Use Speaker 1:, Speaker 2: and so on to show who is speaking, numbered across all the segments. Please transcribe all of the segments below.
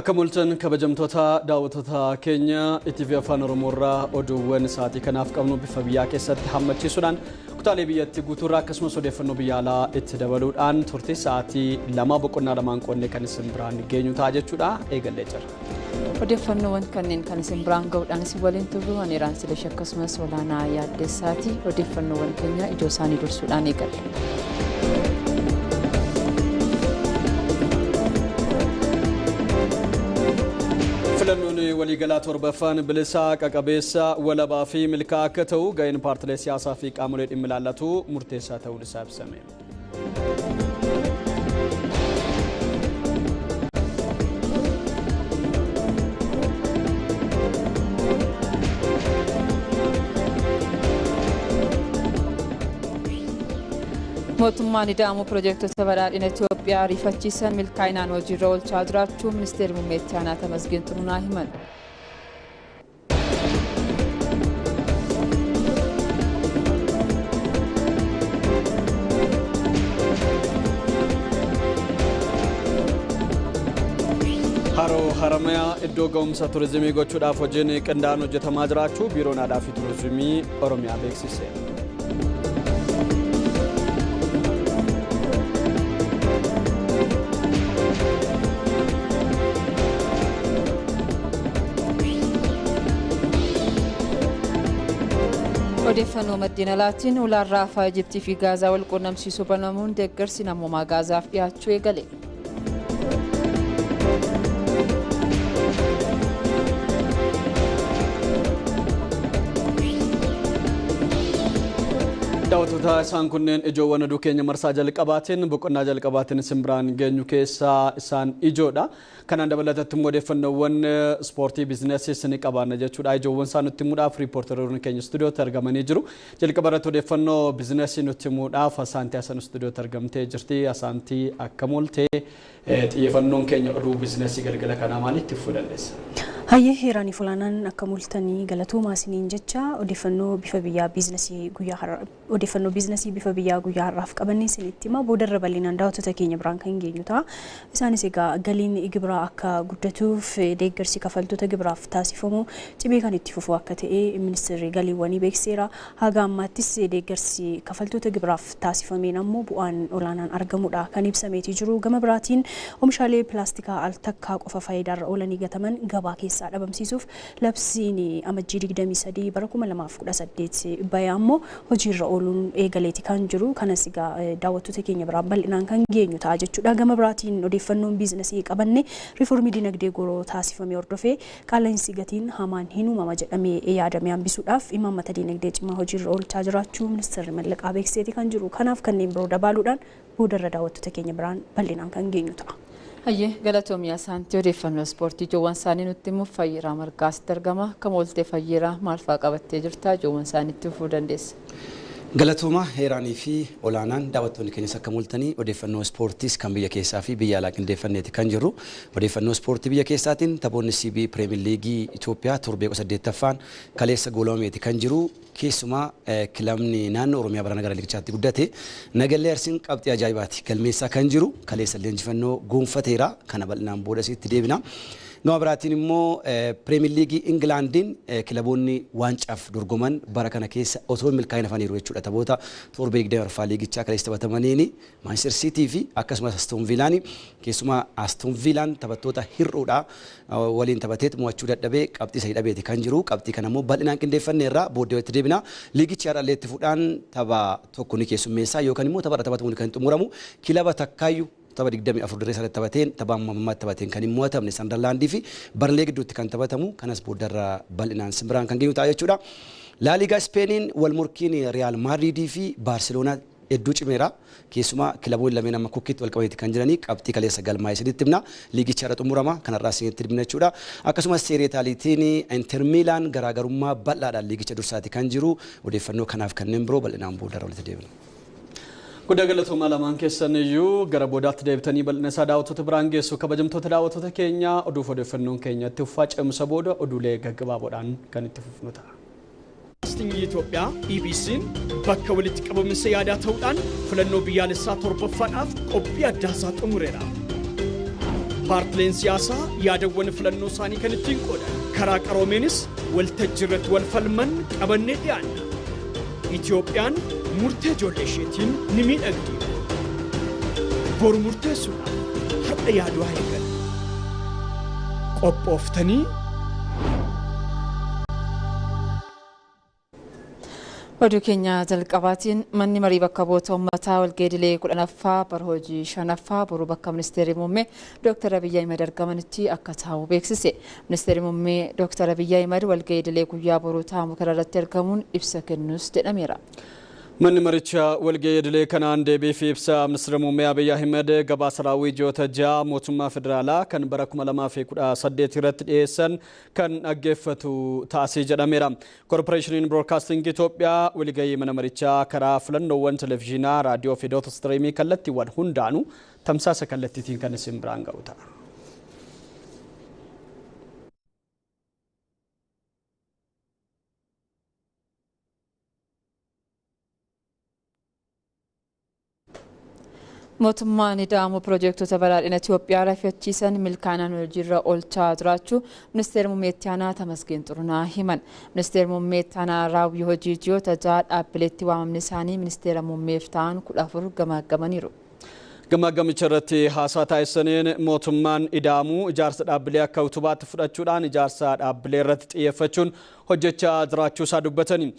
Speaker 1: Akamultan kabajamtoota daawwattoota keenya ITV Afaan Oromoorraa oduuwwan sa'aatii kanaaf qabnu bifa biyyaa keessatti hammachiisuudhaan kutaalee biyyattii guutuurraa akkasumas odeeffannoo biyya alaa itti dabaluudhaan turtii sa'aatii 2:2 qonnee kan isin biraan geenyu ta'a jechuudha eegallee jira.
Speaker 2: Odeeffannoowwan kanneen kan isin biraan ga'uudhaan isin waliin turru Aniraan Silesh akkasumas Olaanaa Yaaddeessaati. Odeeffannoowwan keenya ijoo isaanii dursuudhaan eegalla.
Speaker 1: Filannoon waliigalaa torbaffaan bilisaa qaqabeessa walabaa fi milkaa'aa akka ta'u ga'een paartilee siyaasaa fi qaamolee dhimmi ilaallatu murteessaa ta'uun isaa ibsame.
Speaker 2: Mootummaan ida'amuu piroojektota badhaadhina Itoophiyaa ariifachiisan milkaa'inaan hojiirra oolchaa jiraachuu ministeerri muummee itti aanaa Tamasgeen Xurunaa himan.
Speaker 1: Haroo Haramayaa iddoo ga'umsa turizimii gochuudhaaf hojiin qindaa'aan hojjetamaa jiraachuu biiroon aadaa fi turizimii Oromiyaa beeksise.
Speaker 2: Odeeffannoo maddiina laatiin ulaan raafaa Ijiptii fi Gaazaa wal quunnamsiisuu banamuun deeggarsi namoomaa Gaazaaf dhiyaachuu eegale.
Speaker 1: Daawwattoota isaan kunneen ijoowwan oduu keenya marsaa jalqabaatiin boqonnaa jalqabaatiin isin biraan geenyu keessaa isaan ijoodha. Kanaan dabalatatti immoo odeeffannoowwan ispoortii biizinasii isin qabaanna jechuudha. Ijoowwan isaa nutti himuudhaaf riippoortaroonni keenya istuudiyootti argamanii jiru. Jalqaba irratti odeeffannoo biizinasii nutti himuudhaaf Asaantii Hasan istuudiyootti argamtee jirti. Asaantii akkam oolte xiyyeeffannoon keenya oduu biizinasii galgala kanaa maalitti fufuu dandeessa?
Speaker 3: Hayyee heeraan fuulaanaan akka mul'atanii galatoomaa isiniin jecha odeeffannoo bifa biyyaa biizinasii guyyaa har'aa odeeffannoo biizinasii bifa biyyaa guyyaa har'aaf qabannee isinitti hima boodarra bal'inaan daawwattoota keenya biraan kan geenyu ta'a. Isaanis egaa galiin gibiraa akka guddatuuf deeggarsi kafaltoota gibiraaf taasifamu cimee kan itti fufuu akka ta'e ministeerri galiiwwanii beekseera. Haga ammaattis deeggarsi kafaltoota gibiraaf taasifameen ammoo bu'aan olaanaan argamudha kan ibsameetii jiru. Gama biraatiin oomishaalee pilaastikaa al takkaa qofa faayidaarra oolanii gataman gabaa keessa dhabamsiisuuf labsiin amajjii 23 bara 2018 bahe ammoo hojiirra ooluun eegaleeti kan jiru. Kanas egaa daawwattoota keenya biraan bal'inaan kan geenyu ta'a jechuudha. Gama biraatiin odeeffannoon biizinasii qabanne riiformii dinagdee goroo taasifamee hordofee qaala'insi gatiin hamaan hin uumama jedhamee yaadame hambisuudhaaf imaammata dinagdee cimaa hojiirra oolchaa jiraachuu ministeerri mallaqaa beekseeti kan jiru. Kanaaf kanneen biroo dabaluudhaan boodarra daawwattoota keenya biraan bal'inaan kan geenyu ta'a.
Speaker 2: Hayyee galatoomiyaa Asaantii odeeffannoo ispoortii ijoowwan isaanii nutti himuuf Fayyiraa Margaasitti argama. Akkam oolte Fayyiraa maal fa'aa qabattee jirta? Ijoowwan isaaniitti fufuu dandeessa.
Speaker 4: Galatooma heeraanii fi olaanaan daawwattoonni keenyas akka mul'atanii odeeffannoo ispoortiis kan biyya keessaa fi biyya alaa qindeeffanneeti kan jirru. Odeeffannoo ispoortii biyya keessaatiin taphoonni CB Premier League Itoophiyaa torbee 8ffaan kaleessa goolameeti kan jiru. Keessumaa kilabni naannoo Oromiyaa barana gara liigichaatti guddate Nagallee Arsiin qabxii ajaa'ibaati galmeessaa kan jiru. Kaleessa leenjifannoo gonfateera kana bal'inaan booda sitti deebina. Gama biraatiin immoo Premier League Englandiin kilaboonni waancaaf dorgoman bara kana keessa otoo milkaa'ina hafaniiru jechuudha. Taphoota torbee 20ffaa liigichaa kaleessa taphatamaniin Manchester City fi akkasumas Aston Villaan keessumaa Aston Villaan taphattoota hir'uudha waliin taphateet mo'achuu dadhabee qabxii sadii dhabeeti kan jiru. Qabxii kana immoo bal'inaan qindeeffanneerra booddee itti deebina. Liigichi har'allee itti fuudhaan tapha tokko ni keessummeessaa yookaan immoo tapha taphatamuun kan xumuramu kilaba takkaayyuu tapha 24 dirree isaatti taphateen tapha ammaa taphateen kan hin mo'atamne Sandarlaandii fi Barlee gidduutti kan taphatamu kanas booddarra bal'inaan simbiraan kan geenyu ta'a jechuudha. La Liga Spainiin wal morkiin Real Madridii fi Barcelona hedduu cimeera. Keessumaa kilaboonni lameen amma kukkiitti wal qabateeti kan jiranii qabxii kaleessa galmaa'ee isinitti himna. Liigicha irra xumurama kanarraa isinitti himna jechuudha. Akkasumas seerii Itaaliitiin Inter Milaan garaagarummaa bal'aadhaan liigicha dursaati kan jiru. Odeeffannoo kanaaf kanneen biroo bal'inaan booddarra walitti deebina.
Speaker 1: Guddaa galatooma lamaan keessan iyyuu gara boodaatti deebitanii bal'ina isaa daawwattoota biraan geessu. Kabajamtoota daawwattoota keenya oduuf odeeffannoon keenya itti fufaa ce'umsa booda oduulee gaggabaaboodhaan kan itti fufnu ta'a.
Speaker 5: Itoophiyaa EBC'n bakka walitti qabamiinsa yaadaa ta'uudhaan filannoo biyyaalessaa torbaffaadhaaf qophii addaasaa xumureera. paartileen siyaasaa yaadawwan filannoo isaanii kan ittiin qoodan karaa qaroomeenis waltajjii irratti wal falman qabannee dhiyaanna. Itoophiyaan murtee ijoollee isheetiin ni miidhagdi. Boru murteessuudhaan har'a yaaduu haa eegalu. Qophooftanii
Speaker 2: Oduu keenya jalqabaatiin manni marii bakka bu'oota uummataa walgeedilee 10ffaa bara hojii 5ffaa boru bakka ministeerri muummee Dr. Abiyyi Ahmed argamanitti akka taa'u beeksise. Ministeerri muummee Dr. Abiyyi Ahmed walgeedilee guyyaa boruu taa'amu kanarratti argamuun ibsa kennuus jedhameera.
Speaker 1: Manni marichaa walgeedilee kanaan deebii fi ibsa ministeera muummee Abiyyi Ahmed gabaasa raawwii ji'oota 6 mootummaa federaalaa kan bara 2018 irratti dhiyeessan kan dhaggeeffatu taasii jedhameera. Korporeeshiniin Broadcasting Itoophiyaa walgahii mana marichaa karaa filannoowwan televezyiinaa, raadiyoo fi doota istiriimii kallattiiwwan hundaanuu tamsaasa kallattiitiin kan isin biraan ga'u ta'a.
Speaker 2: Mootummaan ida'amu piroojektota badhaadhina Itoophiyaa rafiyachiisan milkaanaan hojiirra oolchaa jiraachuu ministeera muummee itti aanaa Tamasgeen Xurunaa himan. Ministeera muummee itti aanaa raawwii hojii ji'oota 6 dhaabbileetti waamamni isaanii ministeera muummeef ta'an 14 gamaggamaniiru.
Speaker 1: Gamaggamicha irratti haasaa taasisaniin mootummaan ida'amu ijaarsa dhaabbilee akka utubaatti fudhachuudhaan ijaarsa dhaabbilee irratti xiyyeeffachuun hojjechaa jiraachuu isaa dubbatani.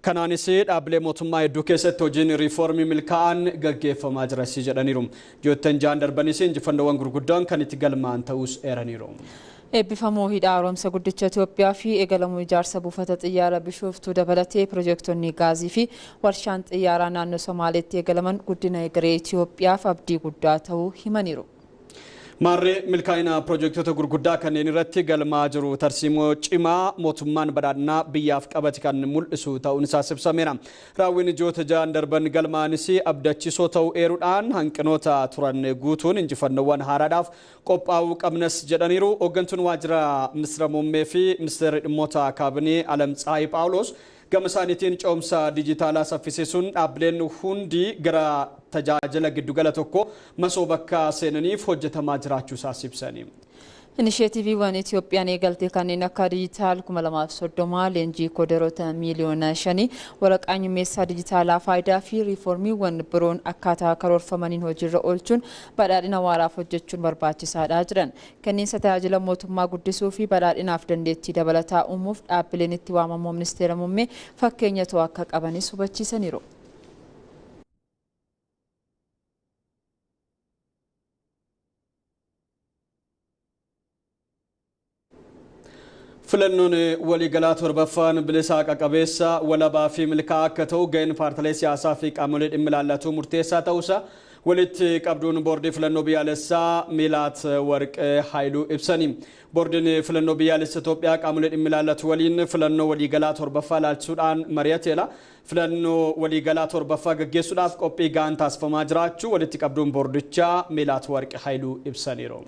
Speaker 1: Kanaanis dhaabbilee mootummaa hedduu keessatti hojiin riifoormii milkaa'an gaggeeffamaa jira jedhaniiru. Ji'oottan 6 darbanis injifannoowwan gurguddoon kan itti galmaan ta'us eeraniiru.
Speaker 2: Eebbifamuu hidha haaromsa guddicha Itoophiyaa fi eegalamuu ijaarsa buufata xiyyaara Bishooftuu dabalatee piroojektonni gaazii fi warshaan xiyyaaraa naannoo Somaaleetti eegalaman guddina egeree Itoophiyaaf abdii guddaa ta'uu himaniiru.
Speaker 1: Maarree milkaa'ina piroojektota gurguddaa kanneen irratti galmaa jiru tarsiimoo cimaa mootummaan badhaadhinaa biyyaaf qabate kan mul'isu ta'uun isaa ibsameera. Raawwiin ji'oota 6 darban galmaanis abdachiisoo ta'uu eeruudhaan hanqinoota turan guutuun injifannoowwan haaraadhaaf qophaa'uu qabnas jedhaniiru. Hooggantuun waajjira ministeera muummee fi ministeerri dhimmoota kaabinee Alamtsaayii Phaawulos gama isaaniitiin coomsa dijitaalaa saffisiisuun dhaabbileen hundi gara tajaajila giddugala tokko masoo bakka seenaniif hojjetamaa jiraachuu isaas ibsani.
Speaker 2: Inisheetiiviiwwan Itoophiyaan eegalte kanneen akka dijitaal 2030 leenjii kooderoota miliyoona 5 waraqaa nyummeessaa dijitaalaa faayidaa fi riifoormiiwwan biroon akkaataa karoorfamaniin hojiirra oolchuun badhaadhina waaraaf hojjechuun barbaachisaadha jedhan. Kenniinsa tajaajila mootummaa guddisuu fi badhaadhinaaf dandeettii dabalataa uumuuf dhaabbileen itti waamamoo ministeera muummee fakkeenya ta'uu akka qabanis hubachiisaniiru.
Speaker 1: Filannoon waliigalaa torbaffaan bilisaa qaqqabeessa walabaa fi milkaa'aa akka ta'u ga'een paartilee siyaasaa fi qaamolee dhimmi ilaallatu murteessaa ta'uusaa walitti qabduun boordii filannoo biyyaalessaa Miilaat Warqee Haayiluu ibsani. Boordiin filannoo biyyaalessa Itoophiyaa qaamolee dhimmi ilaallatu waliin filannoo waliigalaa torbaffaa ilaalchisuudhaan mari'ateera. Filannoo waliigalaa torbaffaa gaggeessuudhaaf qophii ga'aan taasifamaa jiraachuu walitti qabduun boordichaa Miilaat Warqee Haayiluu ibsaniiru.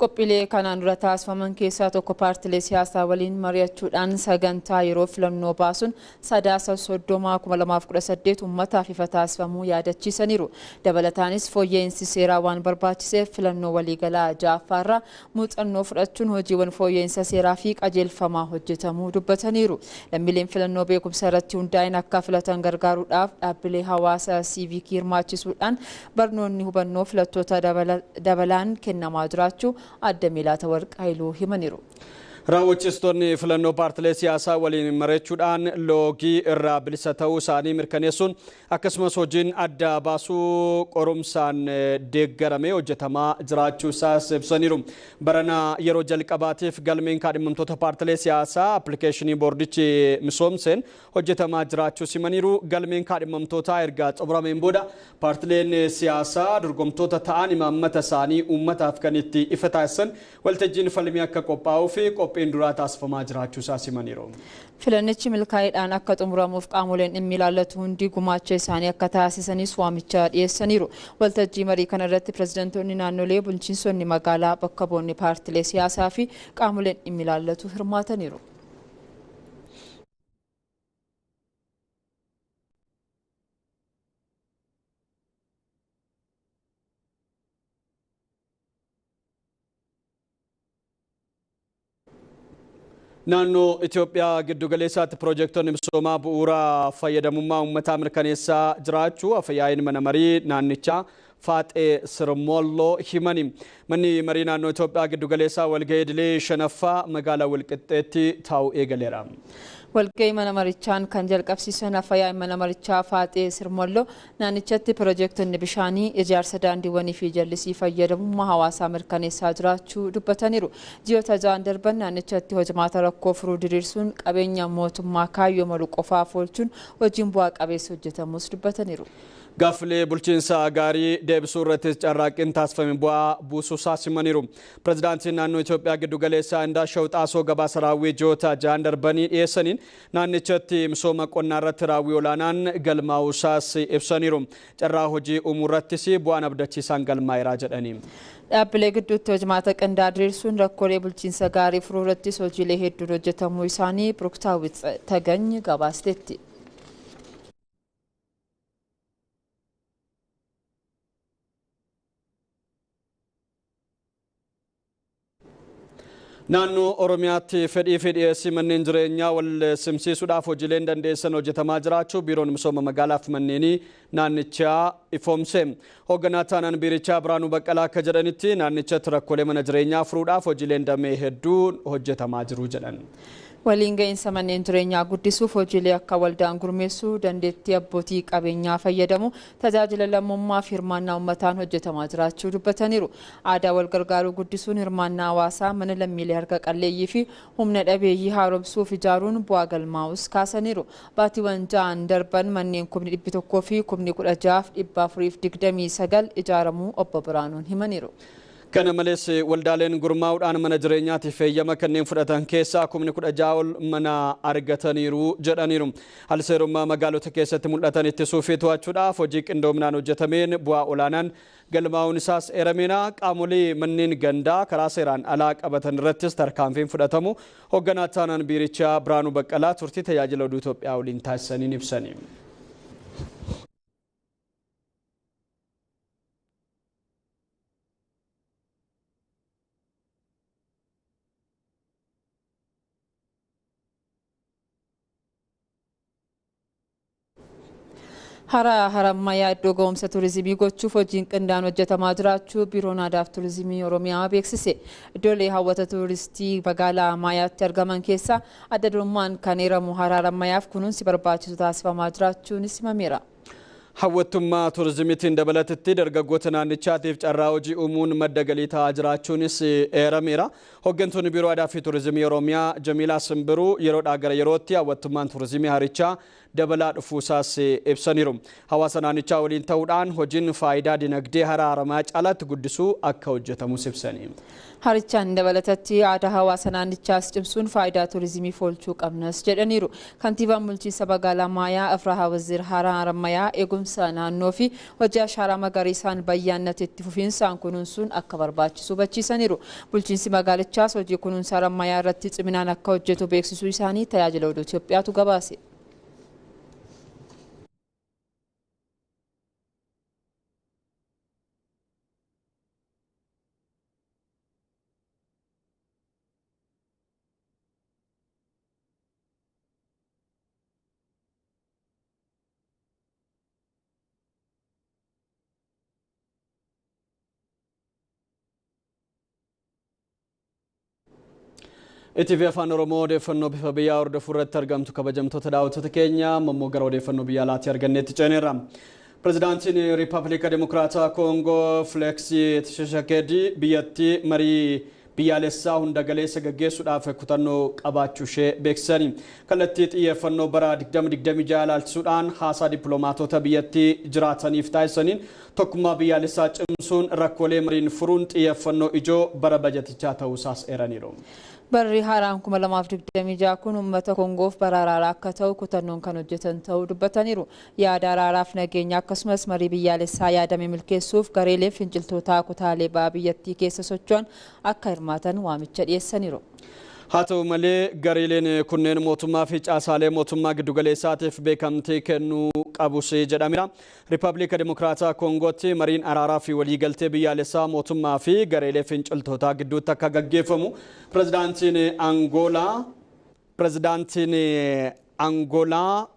Speaker 2: Qophiilee kanaan dura taasifaman keessaa tokko paartilee siyaasaa waliin mari'achuudhaan sagantaa yeroo filannoo baasuun sadaasa 30/2018 uummataaf ifa taasifamuu yaadachiisaniiru. Dabalataanis fooyya'insi seeraa waan barbaachiseef filannoo waliigalaa 6ffaarraa muuxannoo fudhachuun hojiiwwan fooyya'insa seeraa fi qajeelfamaa hojjetamuu dubbataniiru. Lammiileen filannoo beekumsa irratti hundaa'in akka filatan gargaaruudhaaf dhaabbilee hawaasaa siivikii hirmaachisuudhaan barnoonni hubannoo filattoota dabalaan kennamaa jiraachuu adda Miilaat Warqee Haayiluu himaniiru.
Speaker 1: Raawwachiistonni filannoo paartilee siyaasaa waliin mari'achuudhaan loogii irraa bilisa ta'uu isaanii mirkaneessuun akkasumas hojiin adda baasuu qorumsaan deeggaramee hojjetamaa jiraachuu isaas ibsaniiru. Barana yeroo jalqabaatiif galmeen kaadhimamtoota paartilee siyaasaa appilikeeshinii boordichi misoomseen hojjetamaa jiraachuu himaniiru. Galmeen kaadhimamtootaa erga xumurameen booda paartileen siyaasaa dorgomtoota ta'an imaammata isaanii uummataaf kan itti ifa taasisan waltajjiin falmii akka qophaa'uu fi qophiin duraa taasifamaa jiraachuu isaas himaniiru.
Speaker 2: Filannichi milkaa'eedhaan akka xumuramuuf qaamoleen dhimmi ilaallatu hundi gumaacha isaanii akka taasisanis waamicha dhiyeessaniiru. Waltajjii marii kana irratti pirezidaantoonni naannolee, bulchiinsonni magaalaa, bakka bu'oonni paartilee siyaasaa fi qaamoleen dhimmi ilaallatu hirmaataniiru.
Speaker 1: Naannoo Itoophiyaa giddu galeessaatti piroojektonni misoomaa bu'uura fayyadamummaa uummataa mirkaneessaa jiraachuu afyaa'in mana marii naannichaa Faaxee Sirmolloo himani. Manni marii naannoo Itoophiyaa giddu galeessaa walga'ii idilee shanaffaa magaalaa Walqixxeetti taa'u eegaleera.
Speaker 2: Walga'ii mana marichaan kan jalqabsiisan afyaa'in mana marichaa Faaxee Sirmolloo naannichatti piroojektonni bishaanii, ijaarsa daandiiwwanii fi jallisii fayyadamummaa hawaasaa mirkaneessaa jiraachuu dubbataniiru. Ji'oota ja'an darban naannichatti hojimaata rakkoo furuu diriirsuun qabeenya mootummaa kaayyoo malu qofaaf oolchuun hojiin bu'aa qabeessa hojjetamus dubbataniiru.
Speaker 1: Gaaffilee bulchiinsa gaarii deebisuu irratti carraaqqiin taasifame bu'aa buusuu simaniiru. Pireezidaantiin naannoo Itoophiyaa giddu galeessaa Indaashaw Xaasoo gabaasa raawwii ji'oota ja'an darbanii dhiyeessaniin naannichatti misooma qonnaa irratti raawwii olaanaan galmaa'uusaas ibsaniiru. Carraa hojii uumuu irrattis bu'aan abdachiisaan galmaa'eera jedhani.
Speaker 2: Dhaabbilee gidduutti hojimaata qindaa diriirsuun rakkoolee bulchiinsa gaarii furuu irrattis hojiilee hedduun hojjetamuu isaanii Biruktaawit Tagany gabaasteetti.
Speaker 1: Naannoo Oromiyaatti fedhii fi dhiyeessii manneen jireenyaa wal simsiisuudhaaf hojiileen dandeessan hojjetamaa jiraachuu biiroon misooma magaalaa fi manneenii naannichaa ifoomse. Hoogganaa taanaan biirichaa Biraanuu Baqqalaa akka jedhanitti naannichatti rakkoolee mana jireenyaa furuudhaaf hojiileen damee hedduun hojjetamaa jiru jedhan.
Speaker 2: Waliin ga'iinsa manneen jireenyaa guddisuuf hojiilee akka waldaan gurmeessuu, dandeettii abbootii qabeenyaa fayyadamu, tajaajila lammummaa fi hirmaannaa uummataan hojjetamaa jiraachuu dubbataniiru. Aadaa wal gargaaruu guddisuun hirmaannaa hawaasaa mana lammiilee harka qalleeyyii fi humna dhabeeyyii haaromsuuf ijaaruun bu'aa galmaa'us kaasaniiru. Baatiiwwan ja'an darban manneen 1,100 fi 16,429 ijaaramuu obbo Biraanuun himaniiru.
Speaker 1: Kana malees waldaaleen gurmaa'uudhaan mana jireenyaatiif eeyyama kanneen fudhatan keessaa 16,000 ol mana argataniiru jedhaniiru. Haalseerummaa magaalota keessatti mul'atan ittisuu fi to'achuudhaaf hojii qindoominaan hojjetameen bu'aa olaanaan galmaa'uun isaas eerameera. Qaamolee manneen gandaa karaa seeraan alaa qabatan irrattis tarkaanfiin fudhatamu hoogganaa taanaan biirichaa Biraanuu Baqqalaa turtii tajaajila oduu Itoophiyaa waliin taasisaniin ibsani.
Speaker 2: Harammayyaa iddoo ga'umsa turizimii gochuuf hojiin qindaan hojjetamaa jiraachuu biiroon aadaa fi turizimii Oromiyaa beeksise. Iddoolee hawwata turistii magaalaa Ammayyaatti argaman keessaa adda durummaan kan eeramu Harammayyaaf kunuunsi barbaachisu taasifamaa jiraachuunis himameera.
Speaker 1: Hawwattummaa turizimiitiin dabalatetti dargaggoota naannichaatiif carraa hojii uumuun madda galii ta'aa jiraachuunis eerameera. Hooggantoonni biiroo aadaa fi turizimii Oromiyaa Jamiilaa Simbiruu yeroodhaa gara yerootti hawwattummaan turizimii harichaa dabalaa dhufuusaas ibsaniiru. Hawaasa naannichaa waliin ta'uudhaan hojiin faayidaa dinagdee Harammayyaa caalaatti guddisuu akka hojjetamus ibsani.
Speaker 2: Harichaan dabalatatti aadaa hawaasa naannichaas cimsuun faayidaa turizimiif oolchuu qabnas jedhaniiru. Kantiibaan bulchiinsa magaalaa Ammayyaa Afrahaa Wazir Harammayyaa eegumsa naannoo fi hojii ashaaraa magariisaan bayyaannate itti fufiinsaan kunuunsuun akka barbaachisu hubachiisaniiru. Bulchiinsi magaalichaas hojii kunuunsa Harammayyaa irratti ciminaan akka hojjetu beeksisuu isaanii tajaajila oduu Itoophiyaatu gabaase.
Speaker 1: ETV Afaan Oromoo odeeffannoo bifa biyyaa hordofuu irratti argamtu kabajamtoota daawwattoota keenya ammoo gara odeeffannoo biyyaa alaatii arganneetti ceeneerra. Pireezidaantiin Riippaabilika Dimokiraataa Koongoo Fileeksii Tshisekedi biyyattii marii biyyaalessaa hunda galeessa gaggeessuudhaaf kutannoo qabaachuu ishee beeksisani. Kallattii xiyyeeffannoo bara 2026 ilaalchisuudhaan haasaa dippiloomaatota biyyattii jiraataniif taasisaniin tokkummaa biyyaalessaa cimsuun rakkoolee mariin furuun xiyyeeffannoo ijoo bara bajatichaa ta'uusaas eeraniiru.
Speaker 2: Barri haaraan 2026 kun uummata Koongoof bara araaraa akka ta'u kutannoon kan hojjetan ta'uu dubbataniiru. Yaada araaraaf nageenya akkasumas marii biyyaalessaa yaadame milkeessuuf gareelee finciltootaa kutaalee baha biyyattii keessa socho'an akka hirmaatan waamicha dhiyeessaniiru.
Speaker 1: Haa ta'u malee gareeleen kunneen mootummaa fi caasaalee mootummaa giddugaleessaatiif beekamtii kennuu qabus jedhameera. Riippaabilika Dimokiraataa Koongootti mariin araaraa fi waliigaltee biyyaalessaa mootummaa fi gareelee finciltootaa gidduutti akka gaggeeffamu pireezidaantiin Angoolaa pirezidaantiin Angolaa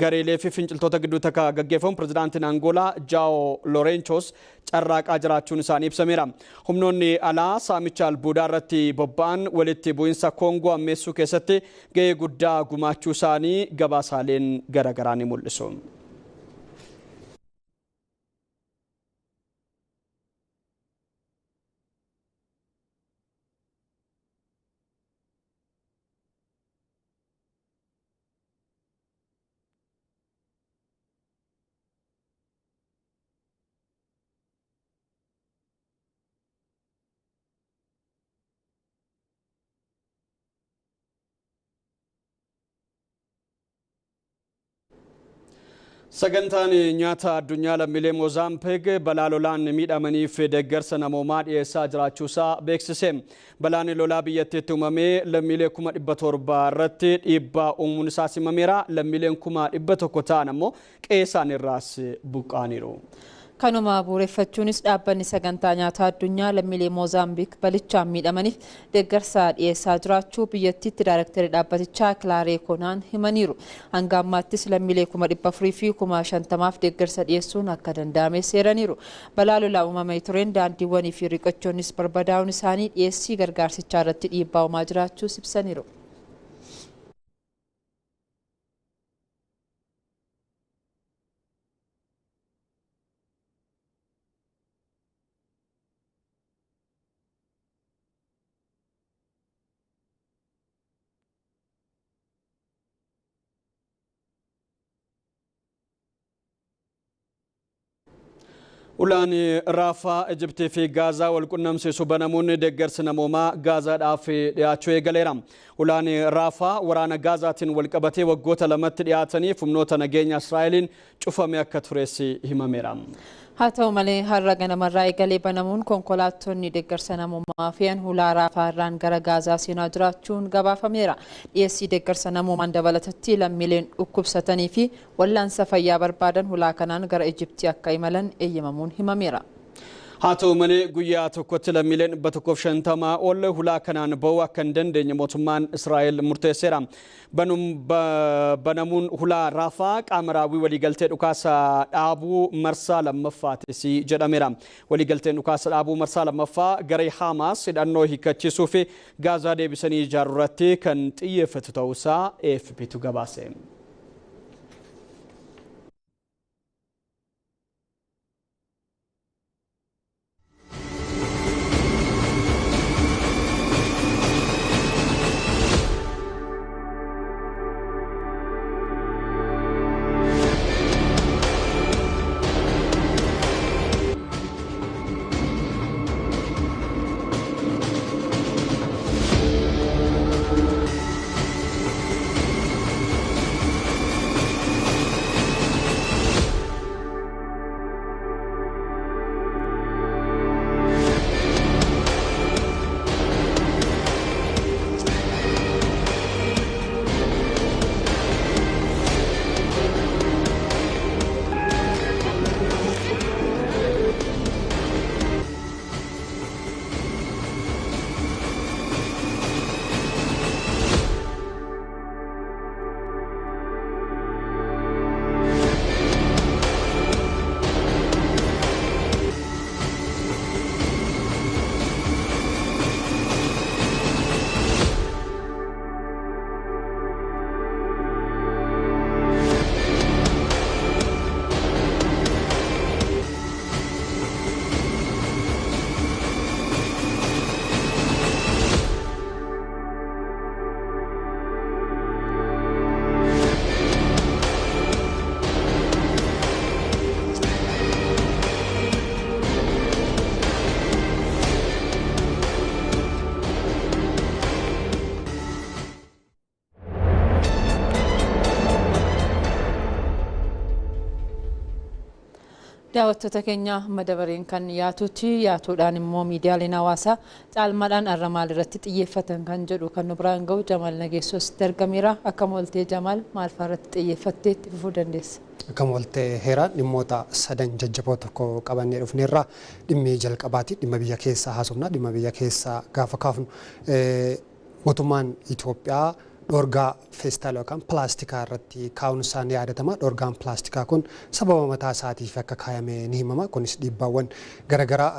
Speaker 1: gareelee fi finciltoota gidduutti akka gaggeeffamu pirezidaantiin Angolaa Jaao Loorenchoos carraaqaa jiraachuun isaanii ibsameera. Humnoonni alaa saamicha albuudaa irratti bobba'an walitti bu'insa Koongoo ammeessuu keessatti gahee guddaa gumaachuu isaanii gabaasaaleen garaagaraa ni mul'isu. Sagantaan nyaata addunyaa lammiilee Moozaambiik balaa lolaan miidhamaniif deeggarsa namoomaa dhiyeessaa jiraachuusaa beeksise. Balaan lolaa biyyattiitti uumamee lammiilee 700 irratti dhiibbaa uumuun isaa himameera. Lammiileen 100 ta'an ammoo qe'ee isaanii irraas buqqaaniiru.
Speaker 2: Kanuma bu'uureffachuunis dhaabbanni sagantaa nyaataa addunyaa lammiilee Moozaambiik balichaan miidhamaniif deeggarsa dhiyeessaa jiraachuu biyyattiitti daayirektarii dhaabbatichaa Kilaaree Koonaan himaniiru. Hanga ammaattis lammiilee 400 fi 50,000f deeggarsa dhiyeessuun akka danda'ame seeraniiru. Balaa lolaa uumamee tureen daandiiwwanii fi riqichoonnis barbadaa'uun isaanii dhiyeessii gargaarsichaa irratti dhiibbaa uumaa jiraachuus ibsaniiru.
Speaker 1: Ulaan Raafaa Ijiptii fi Gaazaa wal qunnamsiisu banamuun deeggarsi namoomaa Gaazaadhaaf dhiyaachuu eegaleera. Ulaan Raafaa waraana Gaazaatiin wal qabatee waggoota lamatti dhiyaataniif humnoota nageenya Israa'eliin cufame akka tures himameera.
Speaker 2: Haa ta'u malee har'a ganamarraa eegalee banamuun konkolaattonni deeggarsa namoomaa fe'an ulaa Raafaa irraan gara Gaazaa seenaa jiraachuun gabaafameera. Dhiyeessii deeggarsa namoomaan dabalatatti lammiileen dhukkubsatanii fi wallaansa fayyaa barbaadan ulaa kanaan gara Ijiptii akka imalan eeyyamamuun himameera.
Speaker 1: Haa ta'u malee guyyaa tokkotti lammiileen 150 ol ulaa kanaan ba'uu akka hin dandeenye mootummaan Israa'el murteesseera. Banamuun ulaa Raafaa qaama raawwii waliigaltee dhukaasa dhaabuu marsaa lammaffaattis jedhameera. Waliigalteen dhukaasa dhaabuu marsaa lammaffaa garee Haamaas hidhannoo hiikachiisuu fi Gaazaa deebisanii ijaaruu irratti kan xiyyeeffatu ta'uusaa AFPtu gabaase. daawwattoota keenya madabareen kan yaatuuti yaatuudhaan immoo miidiyaaleen hawaasaa caalmaadhaan arramaal irratti xiyyeeffatan kan jedhu kan nu biraan ga'u Jamaal Nageessoos dargameera. Akkam waltee Jamaal maal fa'aarratti xiyyeeffattee itti fufuu dandeessa?
Speaker 6: Akkam waltee Heeraan dhimmoota sadan jajjaboo tokko qabannee dhufneerra dhimmi jalqabaati dhimma biyya keessaa haasofna dhimma biyya keessaa gaafa kaafnu mootummaan Itoophiyaa dhorgaa feestaala yookaan pilaastikaa irratti kaa'uun isaanii yaadatama. Dhorgaan pilaastikaa kun sababa mataa isaatiif akka kaayame ni himama. Kunis dhiibbaawwan garaagaraa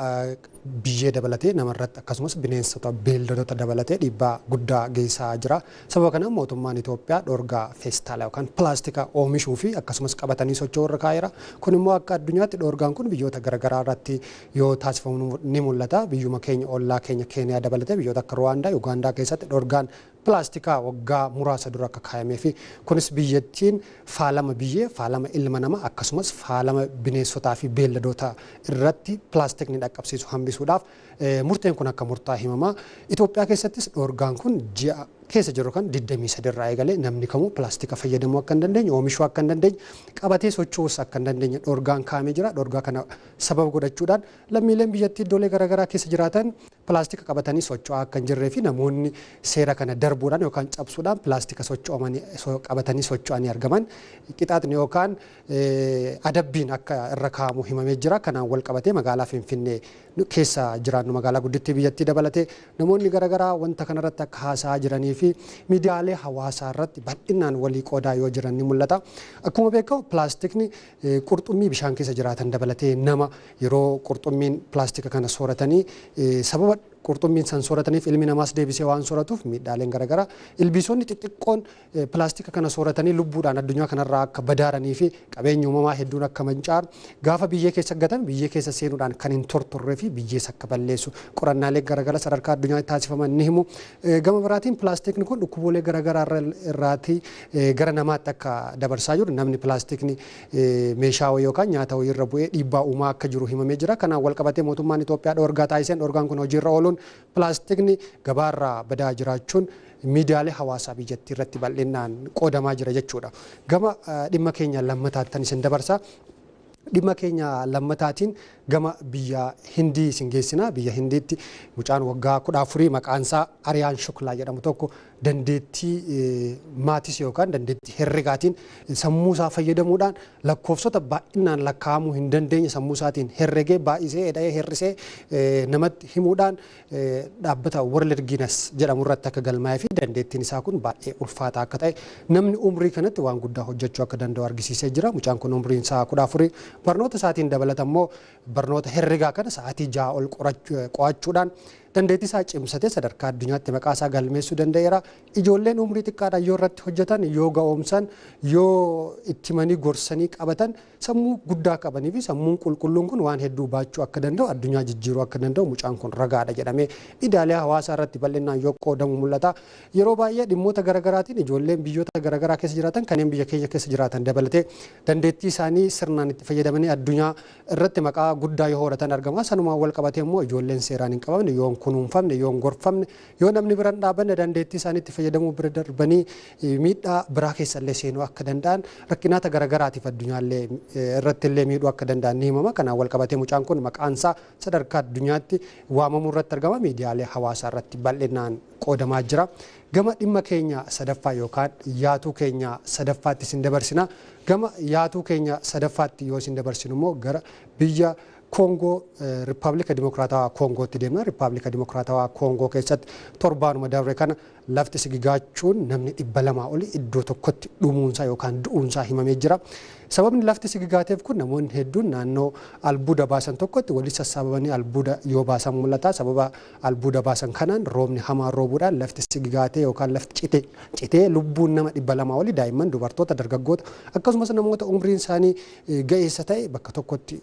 Speaker 6: biyyee dabalatee namarratti akkasumas bineensota beeyladoota dabalatee dhiibbaa guddaa geessaa jira. Sababa kanaan mootummaan Itoophiyaa dhorgaa feestaala yookaan pilaastikaa oomishuu fi akkasumas qabatanii socho'uu irra kaa'eera. Kun immoo akka addunyaatti dhorgaan kun biyyoota garaagaraa irratti yoo taasifamu ni mul'ata. Biyyuma keenya ollaa keenya Keeniyaa dabalatee biyyoota akka Ruwaandaa, Ugaandaa keessatti dhorgaan pilaastikaa waggaa muraasa dura akka kaayamee fi kunis biyyattiin faalama biyyee, faalama ilma namaa akkasumas faalama bineensotaa fi beelladoota irratti pilaastikni dhaqqabsiisu hambisuudhaaf murteen kun akka murtaa himama. Itoophiyaa keessattis dhorgaan kun ji'a keessa jiru kan 23 irraa eegalee namni kamuu pilaastika fayyadamuu akka hin dandeenye, oomishuu akka hin dandeenye, qabatee socho'uus akka hin dandeenye dhorgaan kaa'amee jira. Dhorgaa kana sababa godhachuudhaan lammiileen biyyattii iddoolee garaagaraa keessa jiraatan pilaastika qabatanii socho'aa akka hin jirree fi namoonni seera kana darbuudhaan yookaan cabsuudhaan pilaastika qabatanii socho'anii argaman qixaaxni yookaan adabbiin akka irra kaa'amu himamee jira. Kanaan wal qabatee magaalaa Finfinnee keessa jiraannu magaalaa guddittii biyyattii dabalatee namoonni garaagaraa wanta kanarratti akka haasa'aa jiranii fi miidiyaalee hawaasaa irratti bal'inaan walii qoodaa yoo jiran ni mul'ata. Akkuma beekamu pilaastikni qurxummii bishaan keessa jiraatan dabalatee nama yeroo qurxummiin pilaastika kana sooratanii sababa qurxummiin san soorataniif ilmi namaas deebisee waan sooratuuf miidhaaleen garaagaraa ilbiisonni xixiqqoon pilaastika kana sooratanii lubbuudhaan addunyaa kanarraa akka badaaranii fi qabeenyi uumamaa hedduun akka manca'an gaafa biyyee keessa gatan biyyee keessa seenuudhaan kan hin tortorree fi biyyees akka balleessu qorannaalee garaagaraa sadarkaa addunyaatti taasifaman ni himu. Gama biraatiin pilaastikni kun dhukkuboolee garaagaraa irraatii gara namaatti akka dabarsaa jiru namni pilaastikni meeshaa wayii yookaan nyaata wayii irra bu'ee dhiibbaa uumaa akka jiru himamee jira. Kanaan wal qabatee mootummaan Itoophiyaa dhorgaa taasiseen dhorgaan kun hojiirra ooluun pilaastikni gabaarraa badaa jiraachuun miidiyaalee hawaasaa biyyattii irratti bal'inaan qoodamaa jira jechuudha. Gama dhimma keenya lammataatti isin dabarsa. Dhimma keenya lammataatiin gama biyya Hindii isin geessina. Biyya Hindiitti mucaan waggaa 14 maqaansaa Ariyaan Shuklaa jedhamu tokko dandeettii maatis yookaan dandeettii herregaatiin sammuu isaa fayyadamuudhaan lakkoofsota baay'inaan lakkaa'amuu hin dandeenye sammuu isaatiin herregee baay'isee eda'ee herrisee namatti himuudhaan dhaabbata World Guinness jedhamu irratti akka galmaa'ee fi dandeettiin isaa kun baay'ee ulfaataa akka ta'e namni umrii kanatti waan guddaa hojjechuu akka danda'u argisiisee jira. Mucaan kun umriin isaa 14 barnoota isaatiin dabalata immoo barnoota herregaa kana sa'aatii 6 ol qo'achuudhaan dandeettii isaa cimsatee sadarkaa addunyaatti maqaa isaa galmeessuu danda'eera. Ijoolleen umrii xiqqaadhaan yoo irratti hojjetan yoo ga'oomsan yoo itti manii gorsanii qabatan sammuu guddaa qabanii fi sammuun qulqulluun kun waan hedduu baachuu akka danda'u addunyaa jijjiiruu akka danda'u mucaan kun ragaadha jedhamee miidiyaalee hawaasaa irratti bal'inaan yoo qoodamu mul'ata. Yeroo baay'ee dhimmoota garaagaraatiin ijoolleen biyyoota garaagaraa keessa jiraatan kanneen biyya keenya keessa jiraatan dabalatee dandeettii isaanii sirnaan itti fayyadamanii addunyaa irratti maqaa guddaa yoo horatan argama. Sanumaan wal qabatee immoo ijoolleen seeraan hin qabamne yoo kunuunfamne yoo gorfamne yoo namni biraan dhaabanne dandeettii isaaniitti fayyadamuu bira darbanii miidhaa biraa keessallee seenuu akka danda'an rakkinoota garaagaraatiif addunyaallee irratti illee miidhuu akka danda'an ni himama. Kanaan wal qabatee mucaan kun maqaansaa sadarkaa addunyaatti waamamuu irratti argama. Miidiyaalee hawaasaa irratti bal'inaan qoodamaa jira. Gama dhimma keenya sadaffaa yookaan yaatuu keenya sadaffaatti isin dabarsina. Gama yaatuu keenya sadaffaatti yoo isin dabarsinu immoo gara biyya Koongoo Rippaabilika Dimokiraatawaa Koongootti deemna. Rippaabilika Dimokiraatawaa Koongoo keessatti torbaanuma dabre kana lafti sigigaachuun namni 200 oli iddoo tokkotti dhumuunsaa yookaan du'uunsaa himamee jira. Sababni lafti sigigaateef kun namoonni hedduun naannoo albuuda baasan tokkotti walitti sassaabamanii albuuda yoo baasan mul'ata. Sababa albuuda baasan kanaan roobni hamaan roobuudhaan lafti sigigaatee yookaan lafti citee lubbuun nama 200 oli daa'imman dubartoota dargaggoota akkasumas namoota umriin isaanii ga'eessa ta'e bakka tokkotti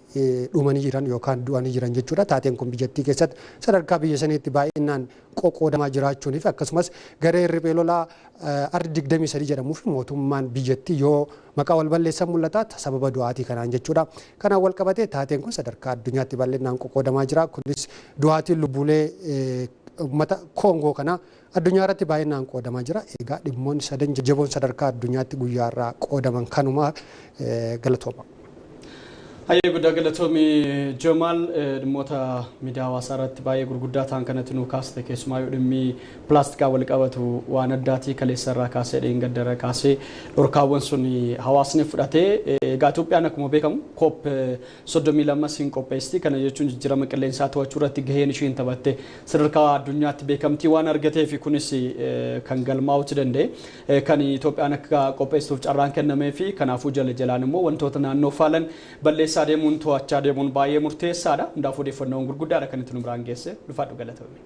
Speaker 6: dhumanii jiran yookaan du'anii jiran jechuudha. Taateen kun biyyattii keessatti sadarkaa biyya saniitti baay'inaan qoqqoodamaa jiraachuunii fi akkasumas garee riphee lolaa ardi 23 jedhamuu fi mootummaan biyyattii yoo maqaa wal balleessan mul'ata sababa du'aatii kanaan jechuudha. Kanaan wal qabatee taateen kun sadarkaa addunyaatti bal'inaan qoqqoodamaa jira. Kunis du'aatiin lubbuulee uummata Koongoo kana addunyaa irratti baay'inaan qoodamaa jira. Egaa dhimmoonni sadan jajjaboon sadarkaa addunyaatti guyyaa irraa qoodaman kanuma galatooma.
Speaker 1: Hayyee guddaa galatoomii Jamaal dhimmoota miidiyaa hawaasaa irratti baay'ee gurguddaa ta'an kanatti nu kaaste keessumaa yoo dhimmi pilaastikaa wal qabatu waan addaatii kaleessa irraa kaasee dheengaddarra kaasee dhorkaawwan sun hawaasni fudhatee egaa Itoophiyaan akkuma beekamu COP 32 siin qopheessiti kana jechuun jijjiirama qilleensaa to'achuu irratti gaheen isheen taphatte sadarkaa addunyaatti beekamtii waan argateef kunis kan galmaa'uu danda'e kan Itoophiyaan akka qopheessituuf carraan kennamee fi kanaafuu jala jalaan immoo wantoota naannoo faalan balleessaa deemuun to'achaa deemuun baay'ee murteessaadha. Hundaafuu odeeffannoon gurguddaadha kan itti nu biraan geesse dhufaadhu galatoomii.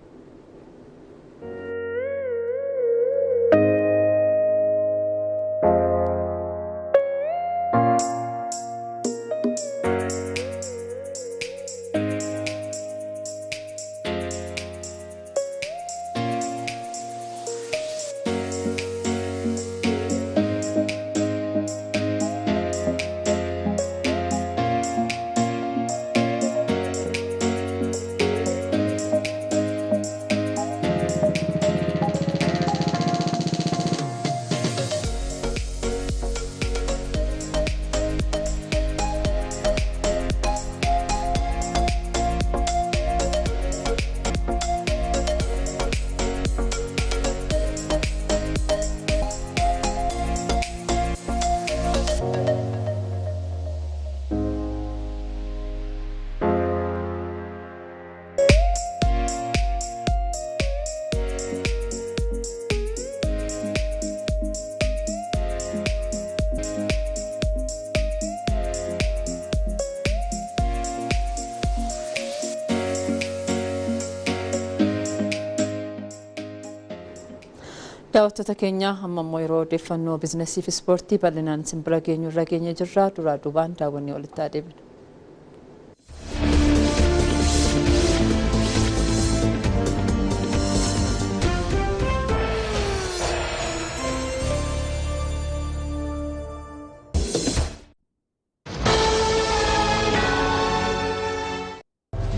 Speaker 2: Daawwattoota keenya amma immoo yeroo odeeffannoo biizinasii fi ispoortii bal'inaan isin bira geenyu irra geenye jirra. Duraa duubaan daawwannee walitti adeemna.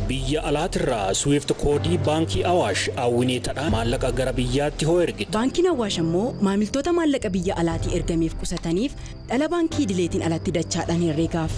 Speaker 7: biyya alaatirraa Swift koodii baankii Awaash awwineetadhaan maallaqa gara biyyaatti hoo ergite.
Speaker 8: Baankiin Awaash immoo maamiltoota maallaqa biyya alaatii ergameef qusataniif dhala baankii idileetiin alatti dachaadhaan herreegaaf.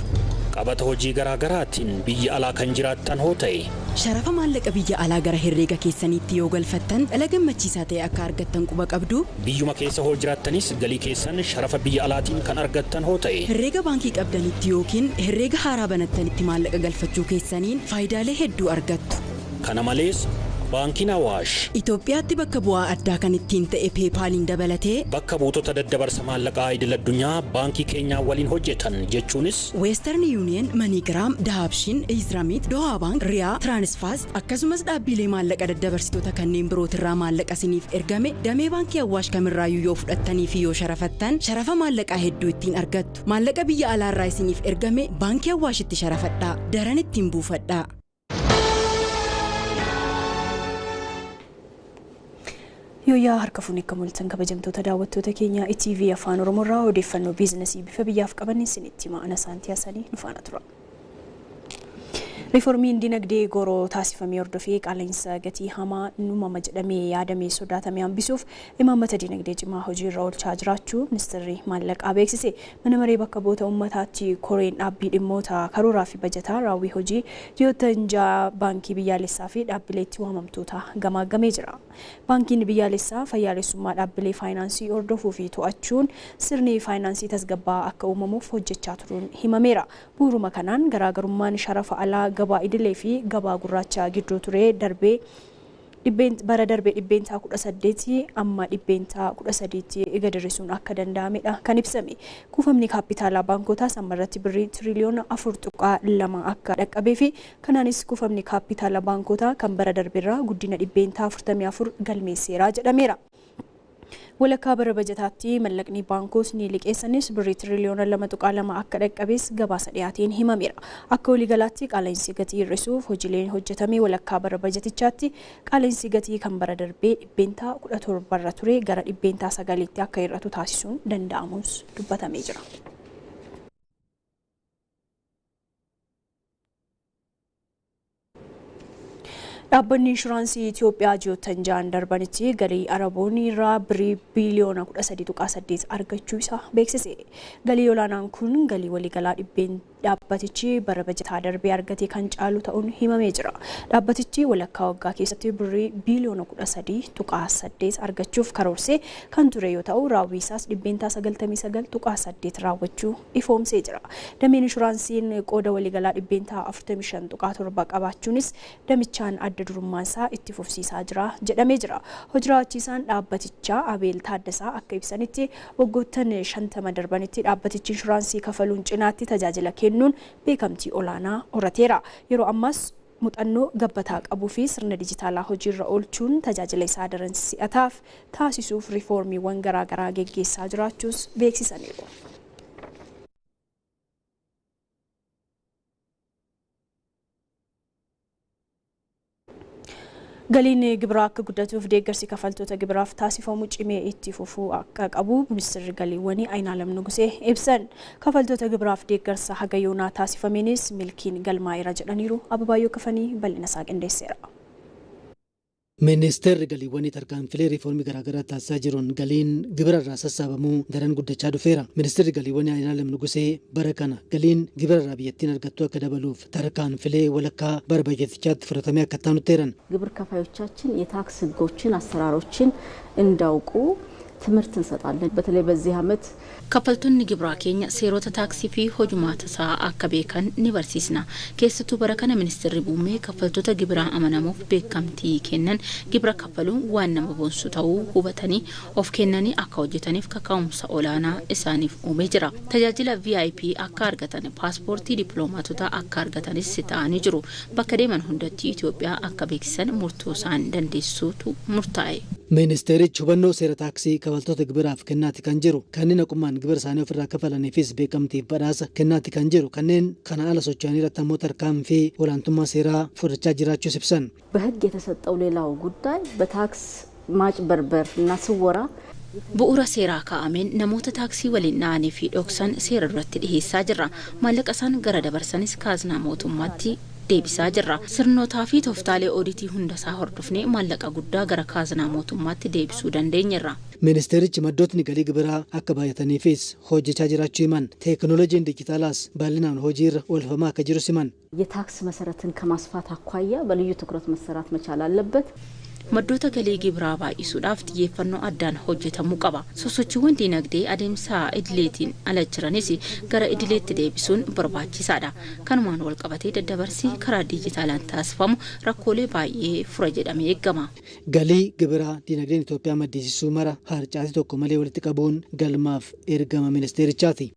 Speaker 7: Qabata hojii garaagaraatiin biyya alaa kan jiraattan hoo ta'e.
Speaker 8: Sharafa maallaqa biyya alaa gara herreega keessaniitti yoo galfattan dhala gammachiisaa ta'e akka argattan quba qabdu.
Speaker 7: Biyyuma keessa hoo jiraattanis galii keessan sharafa biyya alaatiin kan argattan hoo ta'e.
Speaker 8: Herreega baankii qabdanitti yookiin herreega haaraa banattanitti maallaqa galfachuu keessaniin faayidaalee hedduu argattu.
Speaker 7: Kana malees baankiin Awaash
Speaker 8: Itoophiyaatti bakka bu'aa addaa kan ittiin ta'e peepaaliin dabalatee
Speaker 7: bakka buutota daddabarsa maallaqaa idil addunyaa baankii keenyaa waliin hojjetan jechuunis
Speaker 8: Western Union, MoneyGram, Dahabshin, Izramit, Doha Bank, Riyaa, Transfast akkasumas dhaabbilee maallaqa daddabarsitoota kanneen birootirraa maallaqa isiniif ergame damee baankii Awaash kamirraayyuu yoo fudhattanii fi yoo sharafattan sharafa maallaqaa hedduu ittiin argattu. Maallaqa biyya alaarraa isiniif ergame baankii Awaashitti sharafadhaa. Daran ittiin buufadhaa.
Speaker 3: Yooyaa harka fuunii akka mul'atan kabajamtoota daawwattoota keenya ETV Afaan Oromoorraa odeeffannoo biizinasii bifa biyyaaf qaban isinitti ma'ana saantiyaasanii nufaana tura. Riiformiin dinagdee goroo taasifamee hordofee qaala'insa gatii hamaa uumama jedhamee yaadamee sodaatamee hambisuuf imaammata dinagdee cimaa hojiirra oolchaa jiraachuu ministeerri maallaqaa beeksise. Mana maree bakka bu'oota uummataatti koreen dhaabbii dhimmoota karooraa fi bajataa raawwii hojii ji'oota jaha baankii biyyaalessaa fi dhaabbileetti waamamtoota gamaagamee jira. Baankiin biyyaalessaa fayyaalessummaa dhaabbilee faayinaansii hordofuu fi to'achuun sirni faayinaansii tasgabbaa'aa akka uumamuuf hojjechaa turuun himameera. Bu'uuruma kanaan garaagarummaan sharafa alaa gabaa idilee fi gabaa gurraacha gidduu ture bara darbee dhibbeentaa 18 amma dhibbeentaa 13 gadi-hir'isuun akka danda'amedha kan ibsame. Kuufamni kaapitaalaa baankotaa samarratti birrii tiriliyoona 4.2 akka dhaqqabee fi kanaanis kuufamni kaapitaalaa baankotaa kan bara darbeerraa guddina dhibbeentaa 44 galmeesseera jedhameera. Walakkaa bara bajataatti mallaqni baankootni liqeessanis birrii tiriliyoona 2.2 akka dhaqqabees gabaasa dhiyaateen himameera. Akka waliigalaatti qaala'insi gatii hir'isuuf hojiileen hojjetamee walakkaa bara bajatichaatti qaala'insi gatii kan bara darbee dhibbeentaa 17 irra ture gara dhibbeentaa 9tti akka hir'atu taasisuun danda'amus dubbatamee jira. Dhaabbanni inshuraansii Itoophiyaa ji'oottan ja'an darbanitti galii araboonni irraa birrii biiliyoona 13.8 argachuu isaa beeksise. Galii olaanaan kun galii waliigalaa dhaabbatichi bara bajataa darbee argate kan caalu ta'uun himamee jira. Dhaabbatichi walakkaa waggaa keessatti birrii biiliyoona 13.8 argachuuf karoorsee kan ture yoo ta'u raawwii isaas 99.8 raawwachuu ifoomsee jira. Dameen inshuraansiin qooda waliigalaa 45.7 qabaachuunis damichaan adda durummaan isaa itti fufsiisaa jira jedhamee jira. Hojii raawwachiisaan dhaabbatichaa Abeel Taaddasaa akka ibsanitti waggoottan 50 darbanitti dhaabbatichi inshuraansii kafaluun cinaatti tajaajila kennuun beekamtii olaanaa horateera. Yeroo ammas muuxannoo gabbataa qabuu fi sirna dijitaalaa hojiirra oolchuun tajaajila isaa daran si'ataaf taasisuuf riifoormiiwwan garaagaraa geggeessaa jiraachuus beeksisaniiru. Galiin gibiraa akka guddatuuf deeggarsi kafaltoota gibiraaf taasifamu cimee itti fufuu akka qabu ministeerri galiiwwanii Aynaalam Nugusee ibsan. Kafaltoota gibiraaf deeggarsa haga yoonaa taasifameenis milkiin galmaa'eera jedhaniiru. Ababaayyoo Kafanii bal'ina isaa qindeesseera.
Speaker 9: Ministeerri galiiwwanii tarkaanfilee riifoormii garaagaraa taasisaa jiruun galiin gibira irraa sassaabamuu daran guddachaa dhufeera. Ministeerri galiiwwanii Aynaalam Nugusee bara kana galiin gibira irraa biyyattiin argattu akka dabaluuf tarkaanfilee walakkaa bara bajeetichaatti fudhatamee akka ta'anutti jiran.
Speaker 10: ግብር ከፋዮቻችን የታክስ ህጎችን አሰራሮችን እንዳውቁ ትምህርት እንሰጣለን። በተለይ በዚህ ዓመት
Speaker 11: ከፈልቶonni gibraa keenya seerota taaksii fi hojumaata isaa akka beekan ni barsiisna. Keessattuu bara kana ministeerri muummee kafaltoota gibiraa amanamuuf beekamtii kennan gibira kafaluun waan nama boonsu ta'uu hubatanii of kennanii akka hojjetaniif kaka'umsa olaanaa isaaniif uumee jira. Tajaajila VIP akka argatan paaspoortii dippiloomaatota akka argatanis ta'anii jiru. Bakka deeman hundatti Itoophiyaa akka beeksisan murtoo isaan dandeessuutu murtaa'e.
Speaker 9: Ministeerichi hubannoo seera taaksii kafaltoota gibiraaf kennaati kan jiru kanneen aqumaan gibira isaanii ofirraa kafalaniifis beekamtiif badhaasa kennaati kan jiru kanneen kana ala socho'anii irratti ammoo tarkaanfii olaantummaa seeraa fudhachaa jiraachuus ibsan.
Speaker 10: በህግ የተሰጠው ሌላው ጉዳይ በታክስ ማጭበርበር እና ስወራ
Speaker 11: bu'uura seeraa kaa'ameen namoota taaksii waliin na'anii fi dhoksan seera irratti dhiheessaa jirra. Maallaqa isaan gara dabarsanis kaaznaa mootummaatti deebisaa jirra. Sirnootaa fi tooftaalee ooditii hundasaa hordofnee maallaqa guddaa gara kaaznaa mootummaatti deebisuu dandeenyerra.
Speaker 9: Ministeerichi maddootni galii gibiraa akka baay'ataniifis hojjechaa jiraachuu himan. Teekinooloojiin dijitaalaas bal'inaan hojiirra oolfamaa akka jiru himan.
Speaker 10: የታክስ መሰረትን ከማስፋት አኳያ በልዩ ትኩረት መሰራት መቻል አለበት።
Speaker 11: maddoota galii gibiraa baay'isuudhaaf xiyyeeffannoo addaan hojjetamuu qaba. Sosochiiwwan dinagdee adeemsa idileetiin ala jiranis gara idileetti deebisuun barbaachisaadha. Kanumaan wal qabatee daddabarsii karaa dijitaalaan taasifamu rakkoolee baay'ee fura jedhamee eegama.
Speaker 9: Galii gibiraa dinagdeen Itoophiyaa maddisiisuu mara harcaati tokko malee walitti qabuun galmaaf ergama ministeerichaati.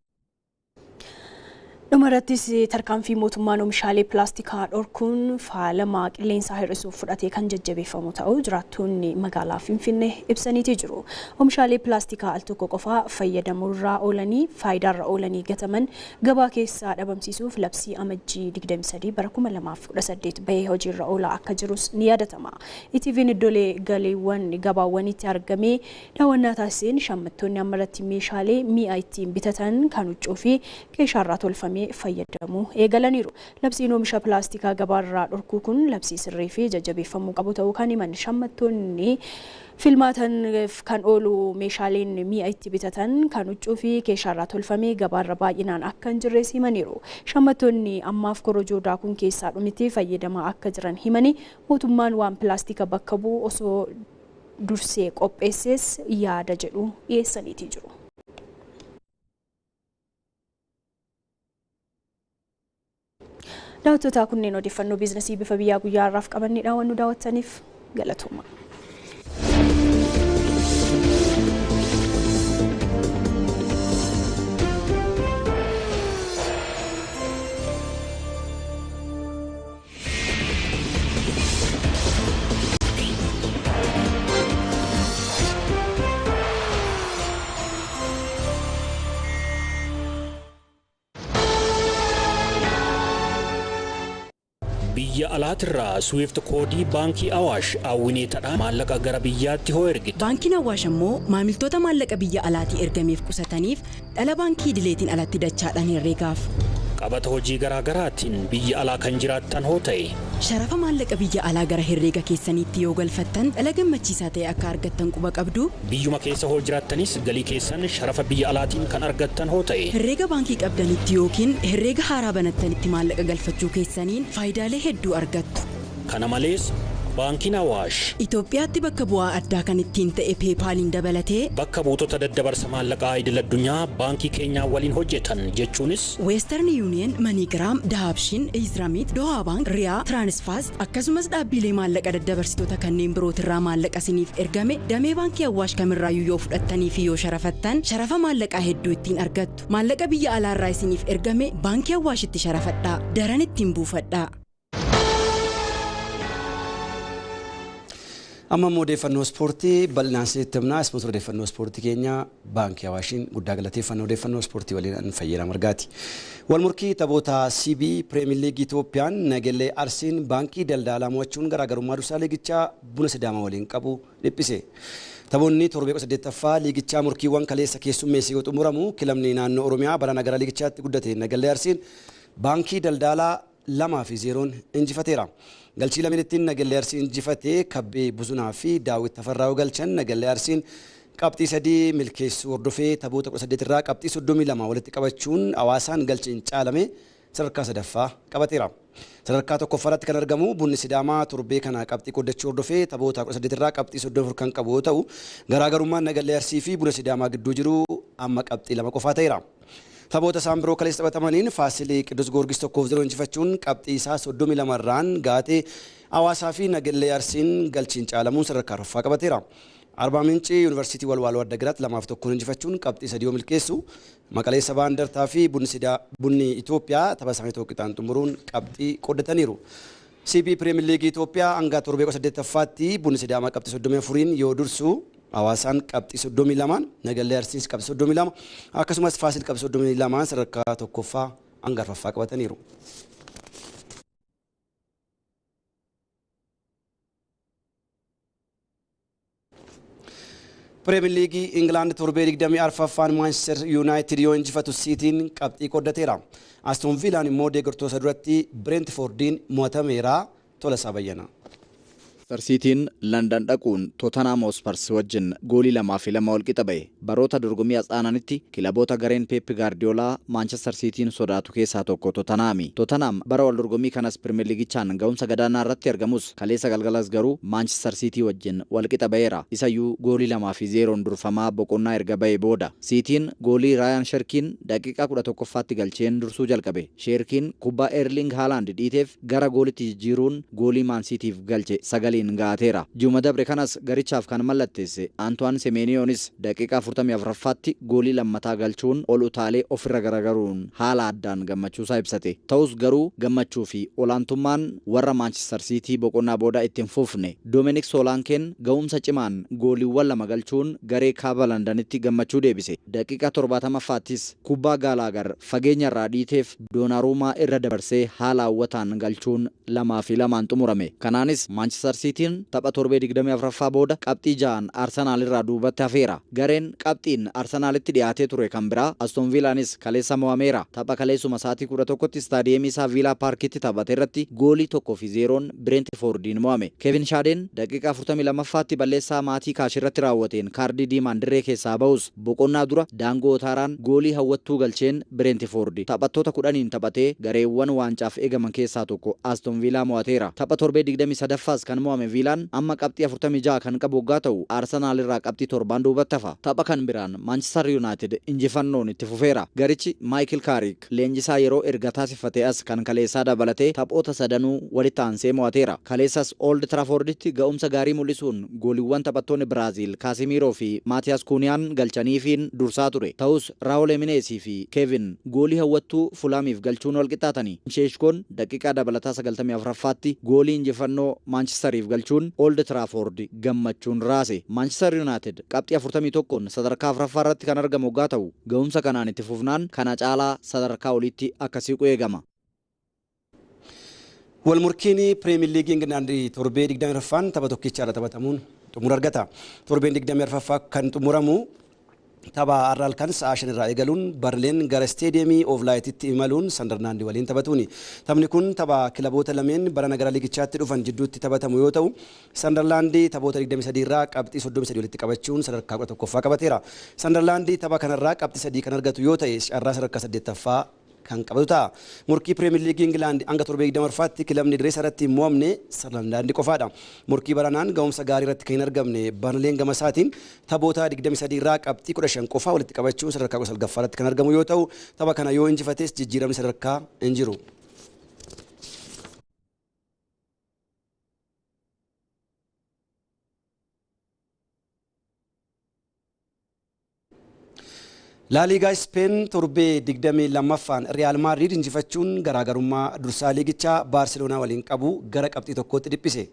Speaker 3: Dhumarrattis tarkaanfii mootummaan oomishaalee pilaastikaa dhorkuun faalama qilleensaa hir'isuuf fudhatee kan jajjabeeffamu ta'uu jiraattonni magaalaa Finfinnee ibsaniiti jiru. Oomishaalee pilaastikaa al tokko qofaa fayyadamuurraa oolanii faayidaarra oolanii gataman gabaa keessaa dhabamsiisuuf labsii amajjii 23 bara 2018 bahee hojiirra oolaa akka jirus ni yaadatama. ITV'n iddoolee galiiwwan gabaawwanitti argamee daawwannaa taasiseen shaammattoonni ammalatti meeshaalee mi'a ittiin bitatan kan huccuu fi keeshaarraa tolfame fayyadamuu eegalaniiru. Labsiin oomisha pilaastikaa gabaarraa dhorkuu kun labsii sirrii fi jajjabeeffamuu qabu ta'uu kan himan shaammattoonni filmaatan kan oolu meeshaaleen mi'a itti bitatan kan huccuu fi keeshaarraa tolfamee gabaarra baay'inaan akka hin jirres himaniiru. Shaammattoonni ammaaf korojoo daakuun keessaa dhumitti fayyadamaa akka jiran himanii mootummaan waan pilaastika bakka bu'u osoo dursee qopheessees yaada jedhu dhiyeessaniiti jiru. Daawwattoota kunneen odeeffannoo biizinasii bifa biyyaa guyyaa har'aaf qabannedha. Waan nu daawwattaniif galatooma.
Speaker 7: biyya alaatirraa Swift koodii baankii Awaash awwineetadha maallaqa gara biyyaatti hoo ergite.
Speaker 8: Baankiin Awaash immoo maamiltoota maallaqa biyya alaatii ergameef qusataniif dhala baankii idileetiin alatti dachaadhaan herreegaaf.
Speaker 7: Qabata hojii garaagaraatiin biyya alaa kan jiraattan hoo ta'e
Speaker 8: Sharafa maallaqa biyya alaa gara herreega keessaniitti yoo galfattan dhala gammachiisaa ta'e akka argattan quba qabdu.
Speaker 7: Biyyuma keessa hoo jiraattanis galii keessan sharafa biyya alaatiin kan argattan hoo ta'e.
Speaker 8: Herreega baankii qabdanitti yookiin herreega haaraa banattanitti maallaqa galfachuu keessaniin faayidaalee hedduu argattu.
Speaker 7: Kana malees baankiin Awaash
Speaker 8: Itoophiyaatti bakka bu'aa addaa kan ittiin ta'e peepaaliin dabalatee
Speaker 7: bakka buutota daddabarsa maallaqaa idil addunyaa baankii keenyaa waliin hojjetan jechuunis
Speaker 8: Western Union, MoneyGram, Dahabshin, Izramit, Doha Bank, Riyaa, Transfast akkasumas dhaabbilee maallaqa daddabarsitoota kanneen birootirraa maallaqa isiniif ergame damee baankii Awaash kamirraayyuu yoo fudhattanii fi yoo sharafattan sharafa maallaqaa hedduu ittiin argattu. Maallaqa biyya alaarraa isiniif ergame baankii Awaashitti sharafadhaa. Daran ittiin buufadhaa.
Speaker 4: Amma odeeffannoo ispoortii bal'inaan sitti himna. Ispoonsor odeeffannoo ispoortii keenya baankii Awaashiin guddaa galateeffannoo odeeffannoo ispoortii waliin fayyadamu argaati. Walmorkii taphoota CB Premier League Itoophiyaan Nageellee Arsiin baankii daldalaa mo'achuun garaagarummaa dursaa liigichaa Buna Sidaamaa waliin qabu dhiphise. Taphoonni torbee 8ffaa liigichaa morkiiwwan kaleessa keessummeessee yoo xumuramu kilabni naannoo Oromiyaa barana gara liigichaatti guddate Nageellee Arsiin baankii daldalaa 2-0 injifateera. Galchii laminittiin Nageellee Arsiin injifatee Kabbee Buzunaa fi Daawit Tafarraa galchan Nageellee Arsiin qabxii 3 milkeessuu hordofee taphoota 18 irraa qabxii 32 walitti qabachuun Hawaasaan galchiin caalame sadarkaa 3ffaa qabateera. Sadarkaa 1ffaatti kan argamu Bunni Sidaamaa torbee kana qabxii qoddachuu hordofee taphoota 18 irraa qabxii 34 kan qabu yoo ta'u garaagarummaan Nageellee Arsii fi Buna Sidaamaa gidduu jiru amma qabxii 2 qofaa ta'eera. Taphoota isaan biroo kaleessa taphatamaniin Faasilii Qiddus Goorgis 1-0 injifachuun qabxii isaa 32 irraan gaatee Hawaasaa fi Nageellee Arsiin galchiin caalamuun sadarkaa 4ffaa qabateera. Arbaa Mincii Yuunivarsiitii Walwaaloo Addagiraatti 2-1 injifachuun qabxii 3 milkeessu. Maqalee Sabaa Indartaa fi Bunni Itoophiyaa tapha isaanii tokkittaan xumuruun qabxii qoddataniiru. CB Premier League Itoophiyaa hanga torbee 8ffaatti Bunni Sidaamaa qabxii 34 yoo dursu Hawaasaan qabxii 32, Nageellee Arsiin qabxii 32, akkasumas Faasil qabxii 32 sadarkaa 1ffaa hanga 4ffaa qabataniiru. Premier League England torbee 24ffaan Manchester United yoo injifatu Cityin qabxii qoddateera. Aston Villaan immoo deeggartoota duratti Brentfordiin mo'atameera. Tolasaa Bayyana.
Speaker 12: Cityin London dhaquun Tottenham Hotspur wajjin goolii 2-2 wal qixa ba'e. Baroota dorgommii Atsaanaanitti kilaboota gareen Pep Guardiola Manchester Cityin sodaatu keessaa tokko Tottenham. Tottenham bara wal dorgommii kanas Premier Leaguichaan ga'umsa gadaanaa irratti argamus kaleessa galgalas garuu Manchester City wajjin wal qixa ba'eera. Isayyuu goolii 2-0 durfamaa boqonnaa erga ba'e booda. Cityin goolii Ryan Sherkin daqiiqaa 11ffaatti galcheen dursuu jalqabe. Sherkin kubbaa Erling Haaland dhiiteef gara goolitti jijjiiruun goolii Man Cityf galche sagalee gaateera. Juma dabre kanas garichaaf kan mallatteesse Antoine Semenyonis daqiiqaa 44ffaatti goolii lammataa galchuun ol utaalee ofirra garagaruun haala addaan gammachuusaa ibsate. Ta'us garuu gammachuu fi olaantummaan warra Manchester City boqonnaa booda ittiin fufne. Dominic Solanken ga'umsa cimaan gooliiwwan 2 galchuun garee kaaba Londanitti gammachuu deebise. Daqiiqaa 70ffaattis kubbaa Gallagher fageenya irraa dhiiteef Donnarumma irra dabarsee haala hawwataan galchuun 2-2 xumurame. Kanaanis Manchester City tapha torbee 24ffaa booda qabxii 6 Arsenaal irraa duubatti hafeera. Gareen qabxiin Arsenaalitti dhiyaatee ture kan biraa Aston Villaanis kaleessa mo'ameera. Tapha kaleessuma sa'aatii 11tti istaadiyeemii isaa Villa Parkitti taphate irratti goolii 1-0 Brentfordiin mo'ame. Kevin Shaaden daqiiqaa 42ffaatti balleessaa maatii kaashirratti raawwateen kaardii diimaan dirree keessaa ba'us boqonnaa dura Daangoo Otaaraan goolii hawwattuu galcheen Brentford taphattoota 10 taphatee gareewwan waancaaf eegaman keessaa tokko Aston Villa mo'ateera. Tapha torbee 23ffaas kan mo'ame Villaan amma qabxii 46 kan qabu waggaa ta'u Arsenaal irraa qabxii 7 duubatti hafa. Tapha kan biraan Manchester United injifannoon itti fufeera. Garichi Michael Carrick leenjisaa yeroo erga taasifatee as kan kaleessaa dabalatee taphoota sadanuu walitti aansee mo'ateera. Kaleessas Old Trafforditti ga'umsa gaarii mul'isuun gooliiwwan taphattoonni Biraazil Casemiro fi Maatiyaas Kuuniyaan galchaniifiin dursaa ture. Ta'us Raul Jimenez fi Kevin goolii hawwattuu Fulaamiif galchuun wal qixxaatanii. Sheeshkoon daqiiqaa dabalataa 94ffaatti goolii injifannoo Manchesteriif galchuun Old Trafford gammachuun raase. Manchester United qabxii 41 sadarkaa 4ffaa irratti kan argamu waggaa ta'u ga'umsa kanaan itti fufnaan kana caalaa sadarkaa olitti akkasii eegama.
Speaker 4: Walmorkiin Premier League England torbee 24ffaan tapha tokkichaadha taphatamuun xumura argata. Torbeen 24ffaa kan xumuramu tapha har'a halkan sa'a 5 irraa eegaluun Barleen gara Stadiyeemii of Laayititti imaluun Sandarlaandii waliin taphatuuni. Taphni kun tapha kilaboota lameen barana gara liigichaatti dhufan jidduutti taphatamu yoo ta'u, Sandarlaandii taphoota 23 irraa qabxii 33 walitti qabachuun sadarkaa 11ffaa qabateera. Sandarlaandii tapha kanarraa qabxii 3 kan argatu yoo ta'e, carraa sadarkaa 8ffaa kan qabatu ta'a. Murkii Pirimeer Liigii Ingilaand hanga torbee 20ffaatti kilabni dirree irratti mo'amne Sandarlaandii qofaadha. Murkii baranaan ga'umsa gaarii irratti kan hin argamne Barleen gama isaatiin taphoota 23 irraa qabxii 15 qofaa walitti qabachuun sadarkaa 9ffaa irratti kan argamu yoo ta'u, tapha kana yoo injifates jijjiiramni sadarkaa hin jiru. La Liga Spain torbee 22ffaan Real Madrid injifachuun garaagarummaa dursaa liigichaa Barcelona waliin qabu gara qabxii tokkootti dhiphise.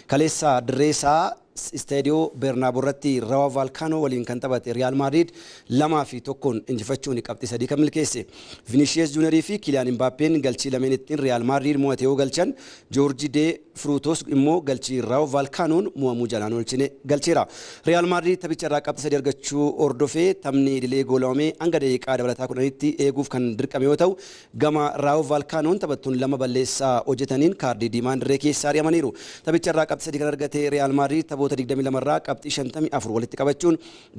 Speaker 4: Kaleessa dirreesaa Stadio Bernabeu irratti Rayo Vallecano waliin kan taphate Real Madrid 2-1 injifachuun qabxii 3 kan milkeesse. Vinicius Junior fi Kylian Mbappeen galchii lameen ittiin Real Madrid mo'ate yoo galchan, Jorge de Frutos immoo galchii Rayo Vallecanoon mo'amuu jalaan oolchine galcheera. Real Madrid taphicha irraa qabxii 3 argachuu hordofee taphni idilee goolawame hanga daqiiqaa dabalataa 10tti eeguuf kan dirqame yoo ta'u, gama Rayo Vallecanoon taphattuun lama balleessaa hojjetaniin kaardii diimaan dirree keessaa ari'amaniiru. Taphicha irraa qabxii 3 kan argate Real Madrid taphoota 22 irraa qabxii 54 walitti qabachuun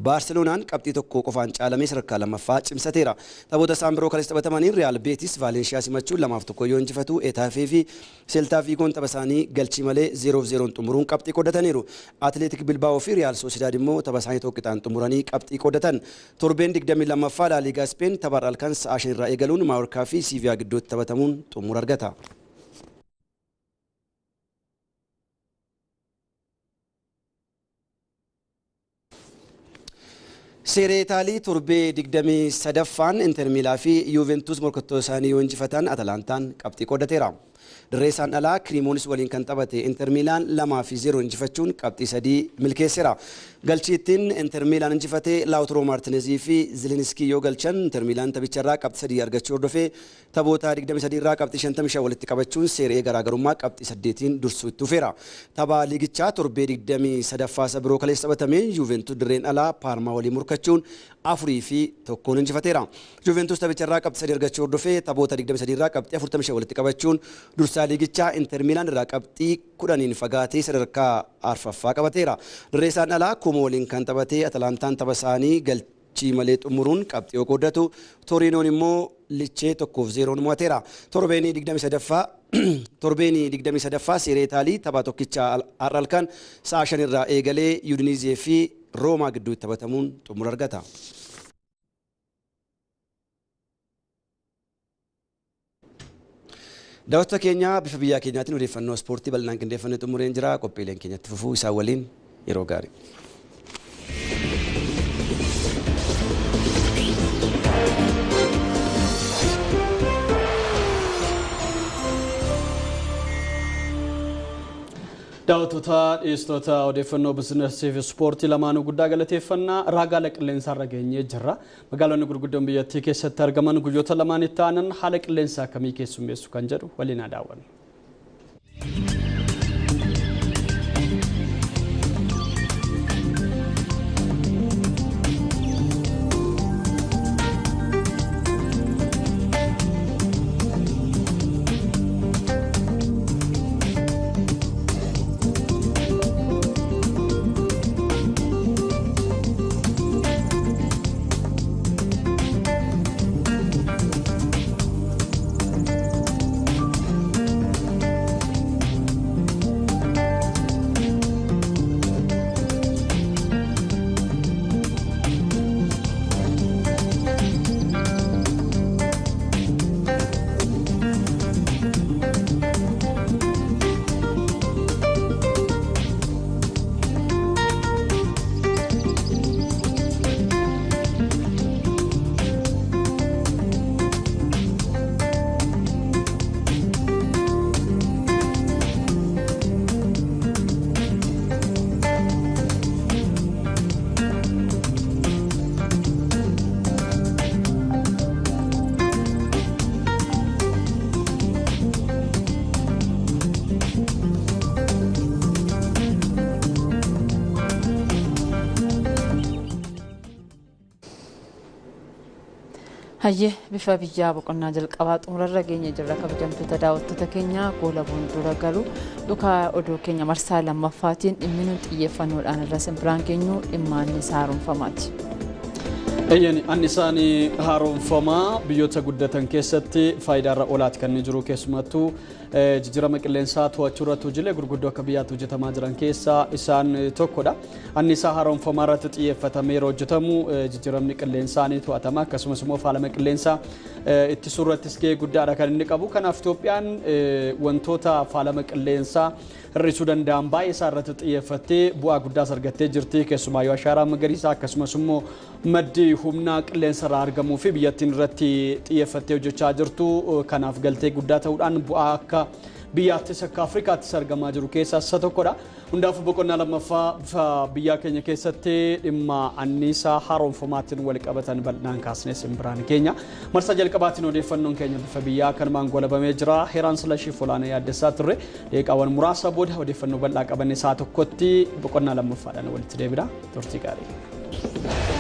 Speaker 4: Barcelonaan qabxii tokko qofaan caalamee sadarkaa lammaffaa cimsateera. Taphoota isaan biroo kaleessa taphatamaniin Real Betis Valencia simachuun 2-1 yoo injifatu, Etaafee fi Celta Vigoon tapha isaanii galchii malee 0-0 xumuruun qabxii qoodataniiru. Atletic Bilbao fi Real Sociedad immoo tapha isaanii tokkitaan xumuranii qabxii qoodatan. Torbeen 22ffaa La Liga Spain tapha halkan sa'a 5 irraa eegaluun Mallorca fi Sevilla gidduutti taphatamuun xumura argata. Seeree Itaalii torbee 23ffaan Inter Miilaa fi Juventus morkattoo isaanii yoo injifatan Atalantaan qabxii qoodateera. Dirree isaan alaa Krimoonis waliin kan taphate Inter Miilaan 2-0 injifachuun qabxii 3 milkeesseera. Galchiittiin Inter Miilaan injifate Lautaro Martinezii fi Zilinskii yoo galchan, Inter Miilaan taphicharraa qabxii 3 argachuu hordofee taphoota 23 irraa qabxii 55 walitti qabachuun seeree garaagarummaa qabxii 8tiin dursuu itti dhufeera. Tapha liigichaa torbee 23ffaa isa biroo kaleessa taphatameen Juventus dirreen alaa Paarmaa waliin morkachuun 4-1 injifateera. Juventus taphicharraa qabxii 3 argachuu hordofee taphoota 23 irraa qabxii 45 walitti qabachuun dursaa liigichaa Inter Miilaan irraa qabxii 10 fagaatee sadarkaa 4ffaa qabateera. Dirree isaan alaa Como waliin kan taphate Atalantaan tapha isaanii galchii malee xumuruun qabxii qooddatu, Torinoon immoo Lichee 1-0 mo'ateera. Torbeenii 23ffaa Seeree Itaalii tapha tokkicha har'a halkan sa'a 5 irraa eegalee Udinizee fi Roomaa gidduutti taphatamuun xumura argata. Daawwattoota keenya bifa biyyaa keenyaatiin odeeffannoo ispoortii bal'inaan qindeeffannee xumureen jira. Qophiileen keenyatti fufuu isaa waliin yeroo gaarii.
Speaker 1: Daawwattoota dhiyeessitoota odeeffannoo biizinasii fi ispoortii lamaanuu guddaa galateeffannaa raagaala qilleensaa irra geenyee jirra. Magaalonni gurguddoon biyyattii keessatti argaman guyyoota lamaanitti aanan haala qilleensaa akkamii keessummeessu kan jedhu waliin haa daawwannu.
Speaker 2: Hayyee bifa biyyaa boqonnaa jalqabaa xumurarra geenye jirra kabajamtoota daawwattoota keenya goola boondura galu dhukaa oduu keenya marsaa lammaffaatiin dhimmi nuun xiyyeeffannoodhaan irra simbiraan geenyu dhimma anniisaa haaromfamaati.
Speaker 1: Anniisaan haaromfamaa biyyoota guddatan keessatti faayidaarra oolaati kan jiru keessumattuu jijjiirama qilleensaa to'achuu irratti hojiilee gurguddoo akka biyyaatti hojjetamaa jiran keessaa isaan tokkodha. Anniisaa haaromfamaa irratti xiyyeeffatamee yeroo hojjetamu jijjiiramni qilleensaa ni to'atama akkasumas immoo faalama qilleensaa ittisuu irrattis gahee guddaadha kan inni qabu. Kanaaf Itoophiyaan wantoota faalama qilleensaa hir'isuu danda'an baay'ee isaa irratti xiyyeeffattee bu'aa guddaas argattee jirti. Keessumaa yoo ashaaraa magariisaa akkasumas immoo maddi humna qilleensa irraa argamuu fi biyyattiin irratti xiyyeeffattee hojjechaa jirtu. Kanaaf galtee guddaa ta'uudhaan bu'aa akka biyyaattis akka Afrikaattis argamaa jiru keessaa isa tokkodha. Hundaafuu boqonnaa lammaffaa biyya keenya keessatti dhimma anniisaa haaromfamaatiin wal qabatan bal'inaan kaasnee simbiraan keenya. Marsaa jalqabaatiin odeeffannoon keenya bifa biyyaa kanumaan golabamee jira. Heeraan Silashii Olaanaa yaaddessaa turre daqiiqaawwan muraasa booda odeeffannoo bal'aa qabannee isaa tokkotti boqonnaa lammaffaadhaan walitti deebina. Turtii gaarii.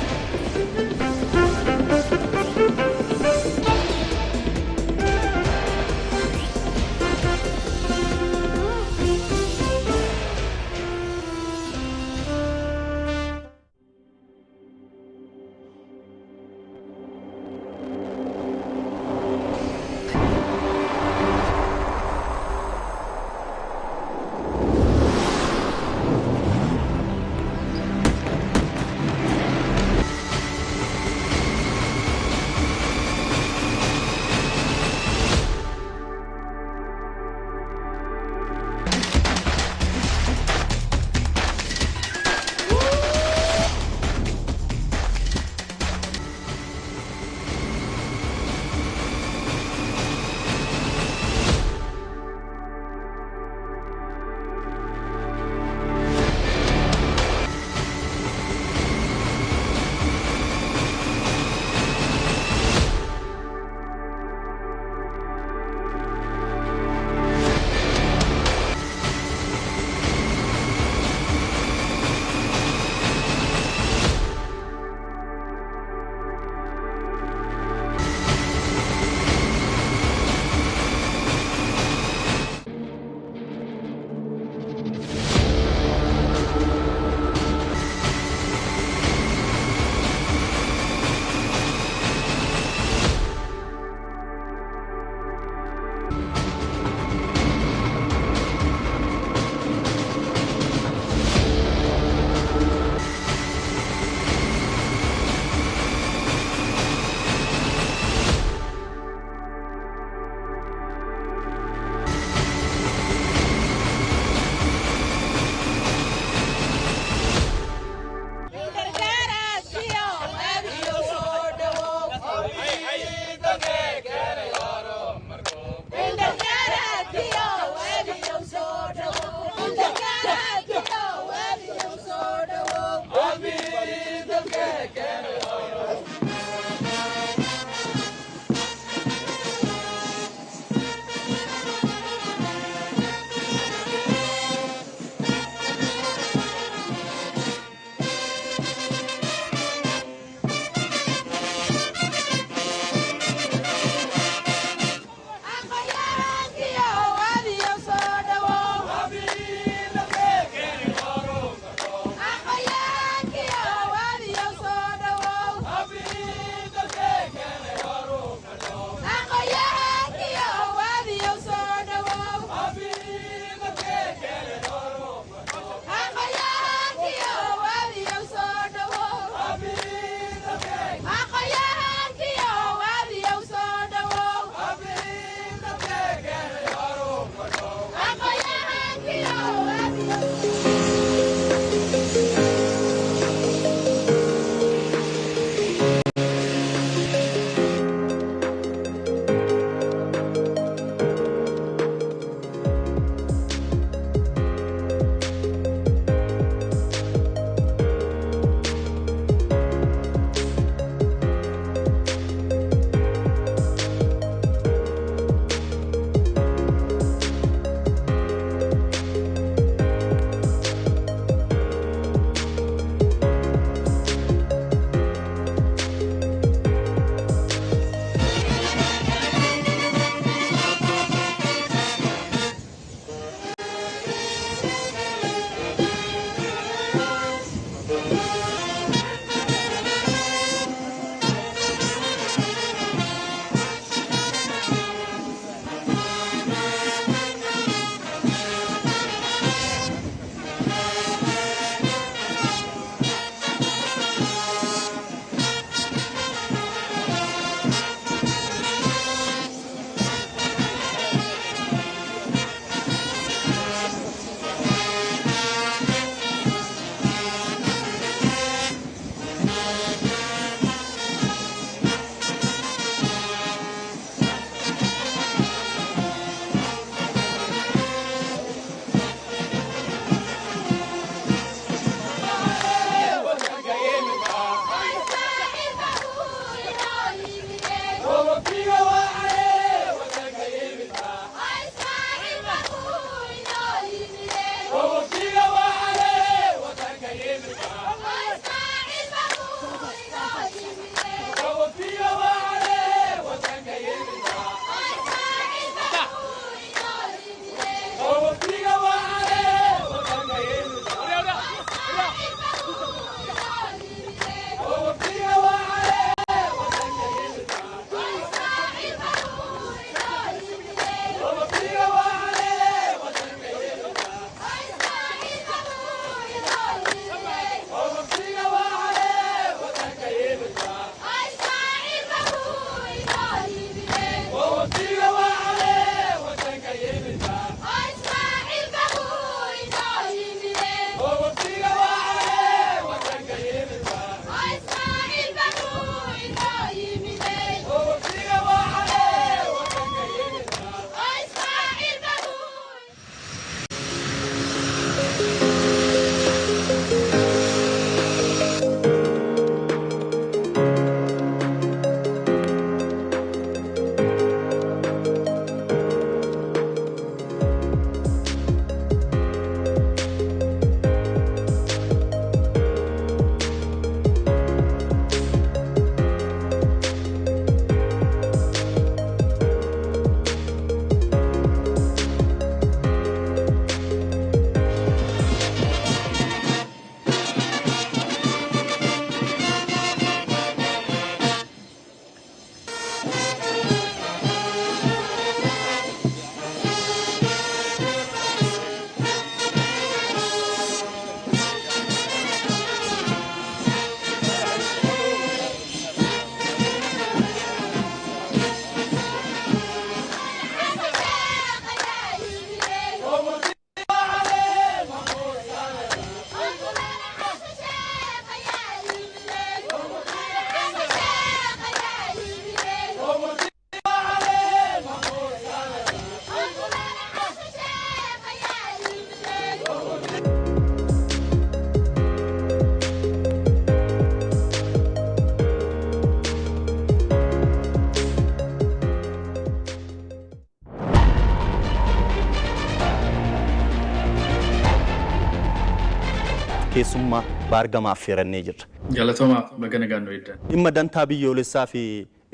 Speaker 13: keessummaa baargamaa affeerannee jirra.
Speaker 14: Galatooma bagana gaannoo eddan.
Speaker 13: Dhimma dantaa biyyoolessaa fi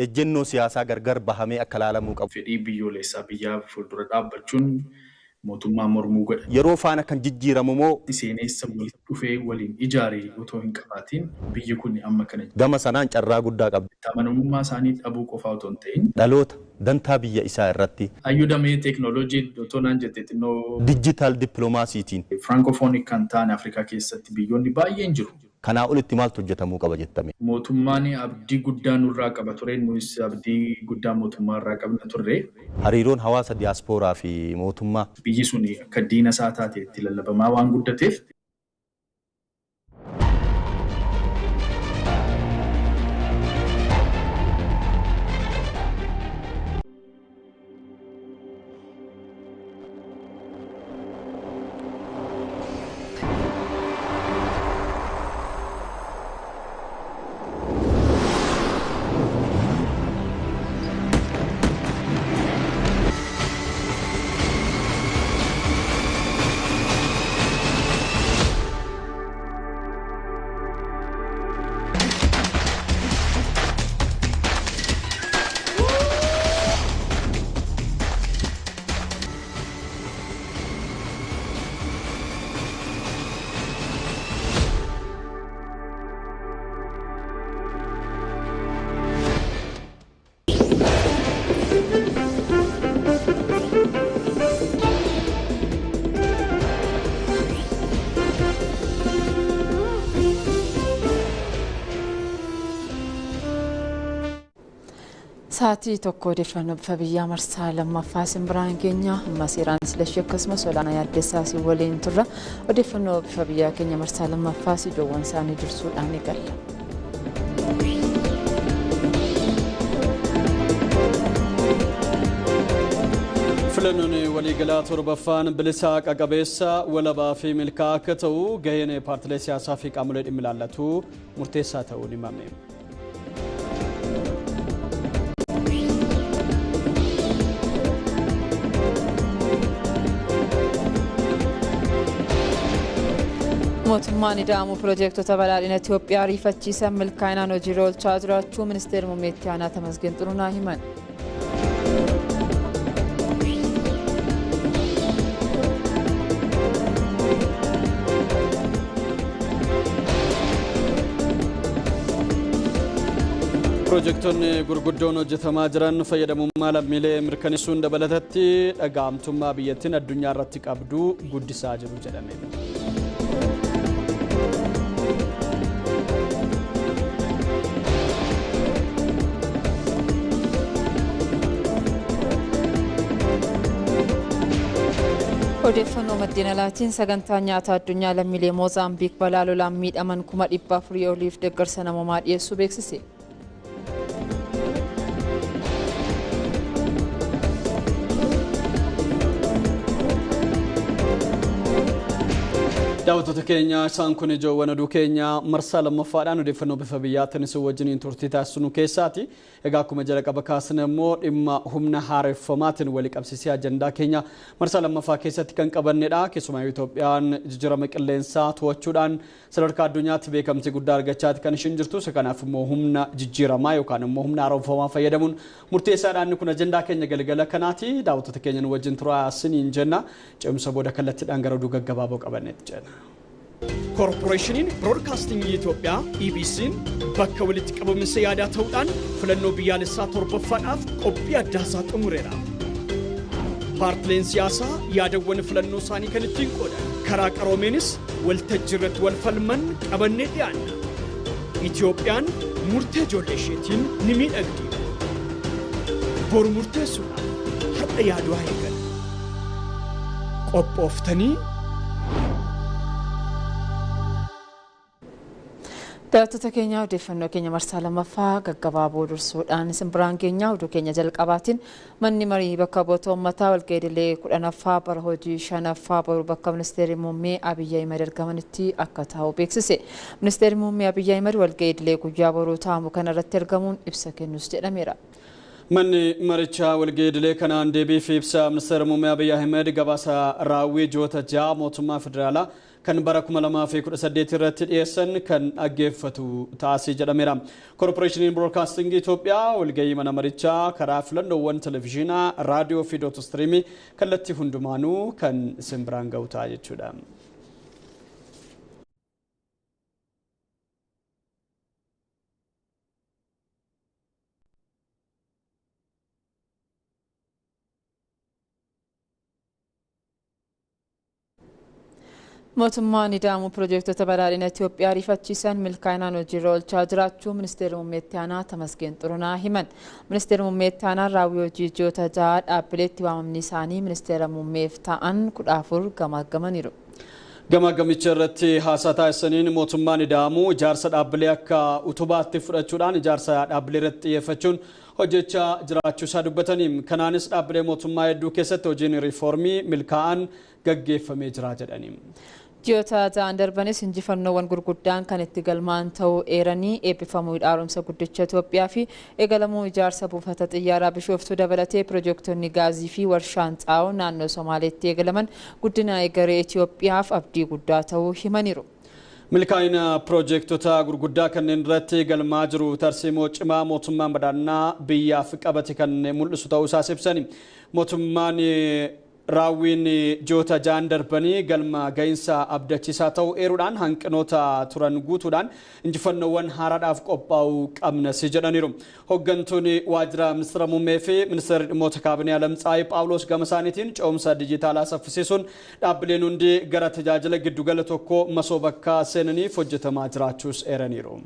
Speaker 13: ejjennoo siyaasaa gargar bahamee akka ilaalamuu qabu.
Speaker 14: Fedhii biyyoolessaa biyyaa fuuldura dhaabbachuun mootummaa mormuu godha.
Speaker 13: Yeroo faana kan jijjiiramu moo
Speaker 14: seenessa walitti dhufee waliin ijaaree otoo hin qabaatiin biyyi kun amma kana
Speaker 13: gama sanaan carraa guddaa qabdi.
Speaker 14: Amanamummaa isaanii dhabuu qofaa otoo hin ta'in
Speaker 13: dhaloota dantaa biyya isaa irratti
Speaker 14: fayyadamee teeknooloojii otoo naan jettee xinnoo
Speaker 13: dijitaal dippiloomaasiitiin
Speaker 14: firaankofoonii kan ta'an Afrikaa keessatti biyyoonni baay'een jiru.
Speaker 13: Kanaa olitti maaltu hojjetamuu qaba jettame?
Speaker 14: Mootummaan abdii guddaa nurraa qaba ture, nus abdii guddaa mootummaa irraa qabna turre.
Speaker 13: Hariiroon hawaasa diyaaspooraa fi mootummaa
Speaker 14: biyyi sun akka diina isaa taate itti lallabamaa waan guddateef
Speaker 2: Saatii tokko odeeffannoo bifa biyyaa marsaa lammaffaa simbiraan keenya amma seeraan silashii akkasumas olaanaa yaaddeessaa si waliin turra odeeffannoo bifa biyyaa keenya marsaa lammaffaa si joowwan isaanii dursuudhaan eegalla.
Speaker 1: Filannoon waliigalaa torbaffaan bilisaa qaqabeessa walabaa fi milkaa'aa akka ta'u gaheen paartilee siyaasaa fi qaamolee dhimmi ilaallatu murteessaa ta'uu himame.
Speaker 2: mootummaan ida'amuu piroojeektota badhaadhina Itoophiyaa riifachiisan milkaa'inaan hojiirra oolchaa jiraachuu ministeerri muummee itti aanaa Tamasgeen Xurunaa himan.
Speaker 1: Piroojektonni gurguddoon hojjetamaa jiran fayyadamummaa lammiilee mirkaneessuun dabalatatti dhaga'amtummaa biyyattiin addunyaa irratti qabdu guddisaa jiru jedhame.
Speaker 2: odeeffannoo maddeen alaatiin sagantaa nyaataa addunyaa lammiilee Moozaambiik balaa lolaan miidhaman 400,000 oliif deeggarsa namoomaa dhiyeessuu beeksise.
Speaker 1: daawwattoota keenya isaan kun ijoowwan oduu keenya marsaa lammaffaadhaan odeeffannoo bifa biyyaatiin isin wajjiniin turtii taasisnu keessaati. Egaa akkuma jalqaba kaasne immoo dhimma humna haareffamaatiin walii qabsiisee ajandaa keenya marsaa lammaffaa keessatti kan qabannedha. Keessumaa Itoophiyaan jijjiirama qilleensaa to'achuudhaan sadarkaa addunyaatti beekamtii guddaa argachaati kan ishiin jirtu. Kanaaf immoo humna jijjiiramaa yookaan immoo humna haaromfamaa fayyadamuun murteessaadhaan kun ajandaa keenya galgala kanaati. Daawwattoota keenya nu wajjin turaa isiniin jenna. Ce'umsa booda kallattiidhaan gara oduu gaggabaaboo qabanneetti jenna.
Speaker 5: ኮርፖሬሽኒን ብሮድካስቲንግ ኢትዮጵያ ኢቢሲን bakka walitti qabamiinsa yaadaa ta'uudhaan filannoo biyyaalessaa torbaffaadhaaf qophii addaasaa xumureera. Paartileen siyaasaa yaadawwan filannoo isaanii kan ittiin qoodan karaa qaroomeenis waltajjii irratti wal falman qabannee dhiyaanna. Itoophiyaan murtee ijoollee isheetiin ni miidhagdi. Bor murteessuudhaan har'a yaaduu haa eegalu. Qophooftanii
Speaker 2: daawwattoota keenya odeeffannoo keenya marsaa lammaffaa gaggabaaboo dursuudhaan simbiraan keenya oduu keenya jalqabaatiin manni marii bakka bu'oota uummataa walga'iilee 10ffaa bara hojii 5ffaa boru bakka ministeerri muummee Abiyyi Ahimad argamanitti akka taa'u beeksise. Ministeerri muummee Abiyyi Ahimad walga'iilee guyyaa boruu taa'amu kana irratti argamuun ibsa kennus jedhameera.
Speaker 1: Manni marichaa walga'iilee kanaan deebii fi ibsa ministeera muummee Abiyyi Ahimad gabaasa raawwii ji'oota 6 mootummaa federaalaa kan bara 2018 irratti dhiyeessan kan dhaggeeffatu taasii jedhameera. Korporeeshiniin Broadcasting Itoophiyaa walgahii mana marichaa karaa filannoowwan televezyiinaa, raadiyoo fi doot istiriimii kallattii hundumaanuu kan isin biraan ga'u ta'a jechuudha.
Speaker 2: mootummaan ida'amuu piroojektota badhaadhina Itoophiyaa rifachiisan milkaa'inaan hojiirra oolchaa jiraachuu ministeera muummee itti aanaa Tamasgeen Xurunaa himan. Ministeera muummee itti aanaan raawwii hojii ji'oota 6 dhaabbileetti waamamni isaanii ministeera muummeef ta'an 14 gamaggamaniiru.
Speaker 1: Gamaggamicha irratti haasaa taasisaniin mootummaan ida'amuu ijaarsa dhaabbilee akka utubaatti fudhachuudhaan ijaarsa dhaabbilee irratti xiyyeeffachuun hojjechaa jiraachuu isaa dubbataniin kanaanis dhaabbilee mootummaa hedduu keessatti hojiin riifoormii milkaa'an gaggeeffamee jira jedhaniin.
Speaker 2: Ji'oota 6 darbanis injifannoowwan gurguddaan kan itti galmaan ta'uu eeranii eebbifamuu haaromsa guddicha Itoophiyaa fi eegalamuu ijaarsa buufata xiyyaaraa Bishooftuu dabalatee piroojektonni gaazii fi warshaan xaa'oo naannoo Somaaleetti eegalaman guddina egeree Itoophiyaaf abdii guddaa ta'uu himaniiru.
Speaker 1: Milkaa'ina piroojektota gurguddaa kanneen irratti galmaa jiru tarsiimoo cimaa mootummaan badhaadhinaa biyyaaf qabate kan mul'isu ta'uu isaas ibsani. Mootummaan raawwiin ji'oota 6 darbanii galma gahinsa abdachiisaa ta'uu eeruudhaan hanqinoota turan guutuudhaan injifannoowwan haaraadhaaf qophaa'uu qabnas jedhaniiru. Hooggantoonni waajjira ministeera muummee fi ministeerri dhimmoota kaabinee Alamtsaayii Phaawulos gama isaaniitiin ce'umsa dijitaalaa saffisiisuun dhaabbileen hundi gara tajaajila giddugala tokkoo masooba seenaniif hojjetamaa jiraachuus eeraniiru.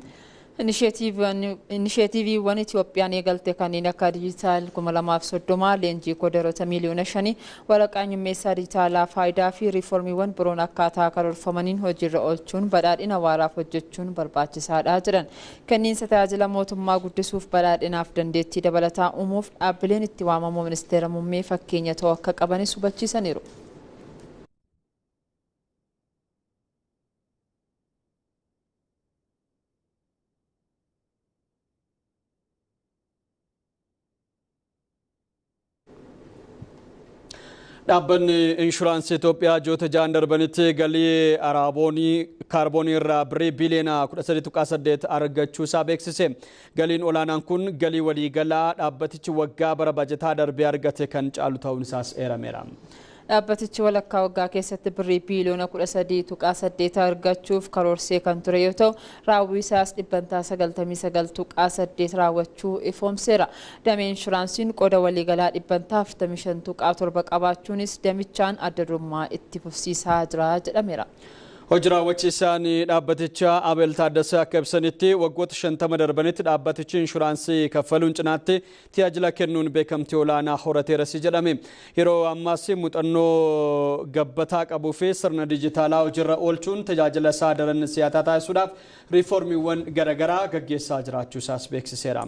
Speaker 2: Inisheetiiviiwwan Itoophiyaan eegalte kanneen akka dijitaal 2030 leenjii koodaroota miliyoona 5 waraqaa eenyummeessaa dijitaalaa faayidaa fi riiformiiwwan biroon akkaataa karoorfamaniin hojiirra oolchuun badhaadhina waaraaf hojjechuun barbaachisaadha jedhan. Kenniinsa tajaajila mootummaa guddisuuf badhaadhinaaf dandeettii dabalataa uumuuf dhaabbileen itti waamamuu ministeera muummee fakkeenya ta'uu akka qabanis hubachiisaniiru.
Speaker 1: Dhaabbanni inshuraansii Itoophiyaa ji'oota 6 darbanitti galii kaarboonii irraa birrii biliyoona 13.8 argachuu isaa beeksise. Galiin olaanaan kun galii waliigalaa dhaabbatichi waggaa bara bajataa darbee argate kan caalu ta'uun isaas eerameera.
Speaker 2: Dhaabbatichi walakkaa waggaa keessatti birrii biliyoona 13.8 argachuuf karoorsee kan ture yoo ta'u raawwii isaas 99.8 raawwachuu ifoomseera. Damee inshuraansiin qooda waliigalaa 45.7 qabaachuunis damichaan adda durummaa itti fufsiisaa jira jedhameera.
Speaker 1: Hojii raawwachiisaan dhaabbatichaa Abel Taaddasee akka ibsanitti waggoota 50 darbanitti dhaabbatichi inshuraansii kaffaluun cinaatti tajaajila kennuun beekamtii olaanaa horateeras jedhame. Yeroo ammaas muuxannoo gabbataa qabuu fi sirna dijitaalaa hojiirra oolchuun tajaajila isaa daran si'ataa taasisuudhaaf riiformiiwwan garaagaraa gaggeessaa jiraachuu isaas beeksiseera.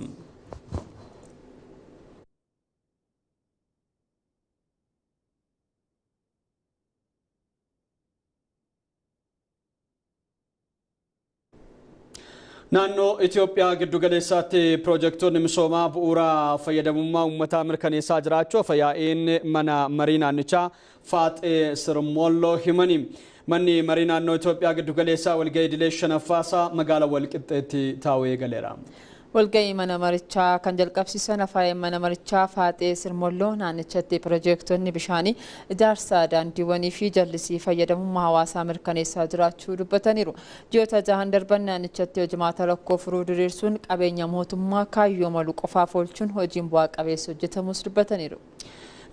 Speaker 1: Naannoo Itoophiyaa giddugaleessaatti piroojektonni misoomaa bu'uura fayyadamummaa uummataa mirkaneessaa jiraachuu fayyaa'een mana marii naannichaa Faaxee Sirmolloo himani. Manni marii naannoo Itoophiyaa giddugaleessaa walgahii idilee 5ffaasaa magaalaa Walqixxeetti taa'uu eegaleera.
Speaker 2: Walgahii mana marichaa kan jalqabsiisan afaan mana marichaa Faaxee Sirmolloo naannichatti piroojektonni bishaanii ijaarsa daandiiwwanii fi jallisii fayyadamummaa hawaasaa mirkaneessaa jiraachuu dubbataniiru. Ji'oota 6 darban naannichatti hojimaata rakkoo furuu diriirsuun qabeenya mootummaa kaayyoo malu qofaaf oolchuun hojiin bu'aa qabeessa hojjetamus dubbataniiru.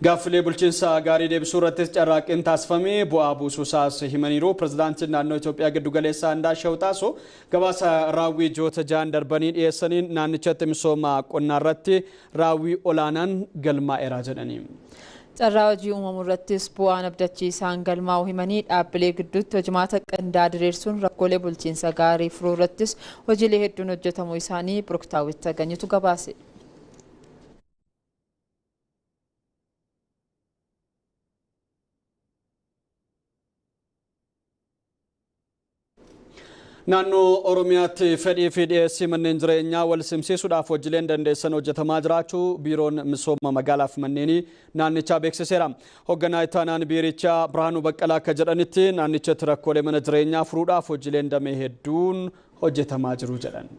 Speaker 1: Gaaffilee bulchiinsa gaarii deebisuu irrattis carraaqqiin taasifamee bu'aa buusuu isaas himaniiru. Pireezidaantiin naannoo Itoophiyaa giddugaleessaa Andaashaw Xaasoo gabaasa raawwii ji'oota 6 darbanii dhiyeessaniin naannichatti misooma qonnaa irratti raawwii olaanaan galmaa'eera jedhani.
Speaker 2: Carraa hojii uumamuu irrattis bu'aan abdachiisaan galmaa'uu himanii dhaabbilee gidduutti hojimaata qindaa diriirsuun rakkoolee bulchiinsa gaarii furuu irrattis hojiilee hedduun hojjetamuu isaanii Buruktaawwitti Aganyitu gabaase.
Speaker 1: Naannoo Oromiyaatti fedhii fi dhiyeessii manneen jireenyaa wal simsiisuudhaaf hojiileen dandeessan hojjetamaa jiraachuu biiroon misooma magaalaa fi manneenii naannichaa beeksiseera. Hoogganaa itti aanaan biirichaa Birhaanuu Baqqalaa akka jedhanitti naannichatti rakkoolee mana jireenyaa furuudhaaf hojiileen damee hedduun hojjetamaa jiru jedhan.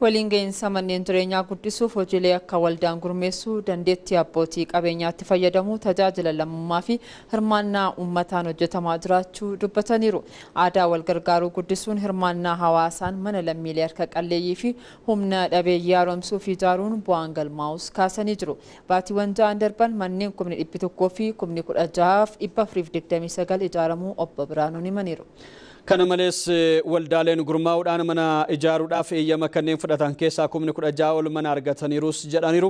Speaker 2: Waliin gahinsa manneen jireenyaa guddisuuf hojiilee akka waldaan gurmeessuu dandeettii abbootii qabeenyaatti fayyadamuu tajaajila lammummaa fi hirmaannaa uummataan hojjetamaa jiraachuu dubbataniiru. Aadaa wal gargaaruu guddisuun hirmaannaa hawaasaan mana lammiilee harka qalleeyyii fi humna dhabeeyyii haaromsuu fi ijaaruun bu'aan galmaa'us kaasanii jiru. Baatiiwwan ja'an darban manneen 1,100 fi 16,429 ijaaramuu obbo Biraanuun himaniiru.
Speaker 1: Kana malees waldaaleen gurmaa'uudhaan mana ijaaruudhaaf eeyyama kanneen fudhatan keessaa 16,000 ol mana argataniirus jedhaniiru.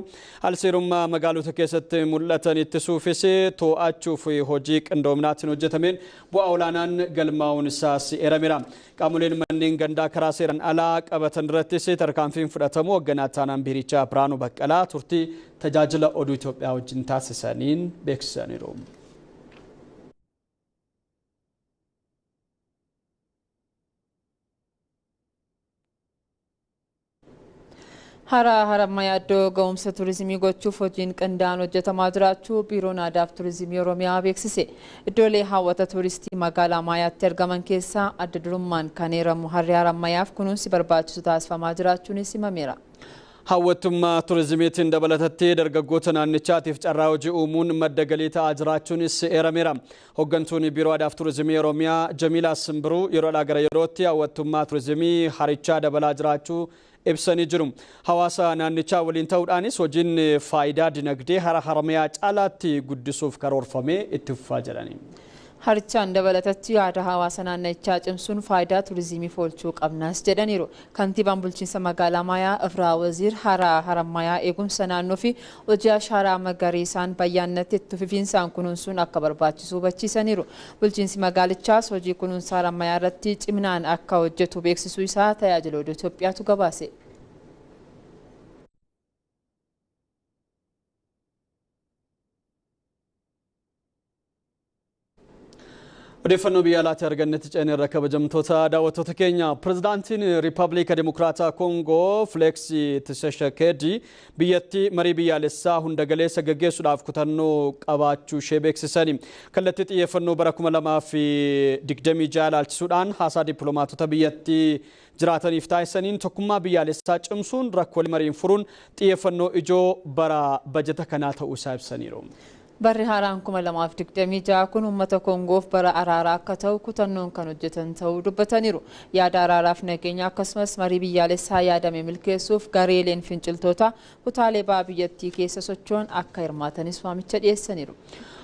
Speaker 1: Alseerummaa magaalota keessatti mul'atan ittisuufis to'achuuf hojii qindoominaatiin hojjetameen bu'aa olaanaan galmaa'uun isaas eerameera. Qaamoleen manneen gandaa karaa seeraan alaa qabatan irrattis tarkaanfiin fudhatamu hoogganaa itti aanaan biirichaa Birhaanuu Baqqalaa turtii tajaajila oduu Itoophiyaa wajjin taasisaniin beeksisaniiru.
Speaker 2: Harammayyaa iddoo ga'umsa turizimii gochuuf hojiin qindaa'aan hojjetamaa jiraachuu biiroon aadaa fi turizimii Oromiyaa beeksise. Iddoolee hawwata turistii magaalaa Ammayyaatti argaman keessaa adda durummaan kan eeramu harri Harammayyaaf kunuunsi barbaachisu taasifamaa jiraachuunis himameera.
Speaker 1: Hawwattummaa turizimiitiin dabalatatti dargaggoota naannichaatiif carraa hojii uumuun madda galii ta'aa jiraachuunis eerameera. Hooggantuun biiroo aadaa fi turizimii Oromiyaa Jamiilaa Simbiruu yeroodhaa gara yerootti hawwattummaa turizimii harichaa dabalaa jiraachuu ibsanii jiru. Hawaasa naannichaa waliin ta'uudhaanis hojiin faayidaa dinagdee hara Harammayyaa caalaatti guddisuuf karoorfamee itti fufaa jedhani.
Speaker 2: Harichaan dabalatatti yaada hawaasa naannichaa cimsuun faayidaa turizimiif oolchuu qabnaas jedhaniiru. Kantiibaan bulchiinsa magaalaa Ammayyaa Ifraa Waziir hara Harammayyaa eegumsa naannoo fi hojii ashaaraa magariisaan bayyaannatti itti fufiinsaan kunuunsuun akka barbaachisu hubachiisaniiru. Bulchiinsi magaalichaas hojii kunuunsa Harammayyaa irratti ciminaan akka hojjetu beeksisuu isaa tajaajila oduu Itoophiyaatu gabaase.
Speaker 1: Odeeffannoo biyya alaatti argannetti ceenerra kabajamtoota daawwattoota keenya pirezidaantiin Riippaabilika Dimokiraataa Koongoo Fileeks Tshisekedi biyyattii marii biyyaalessaa hunda galeessa gaggeessuudhaaf kutannoo qabaachuu ishee beeksisanii kallattii xiyyeeffannoo bara 2026 ilaalchisuudhaan haasaa dippiloomaatota biyyattii jiraataniif taasisaniin tokkummaa biyyaalessaa cimsuun rakkoolee mariin furuun xiyyeeffannoo ijoo bara bajeta kanaa ta'uu isaa ibsaniiru.
Speaker 2: Barri haaraan 2026 kun uummata Koongoof bara araaraa akka ta'u kutannoon kan hojjetan ta'uu dubbataniiru. Yaada araaraaf nageenya akkasumas marii biyyaalessaa yaadame milkeessuuf gareeleen finciltoota kutaalee baha biyyattii keessa socho'an akka hirmaatanis waamicha dhiyeessaniiru.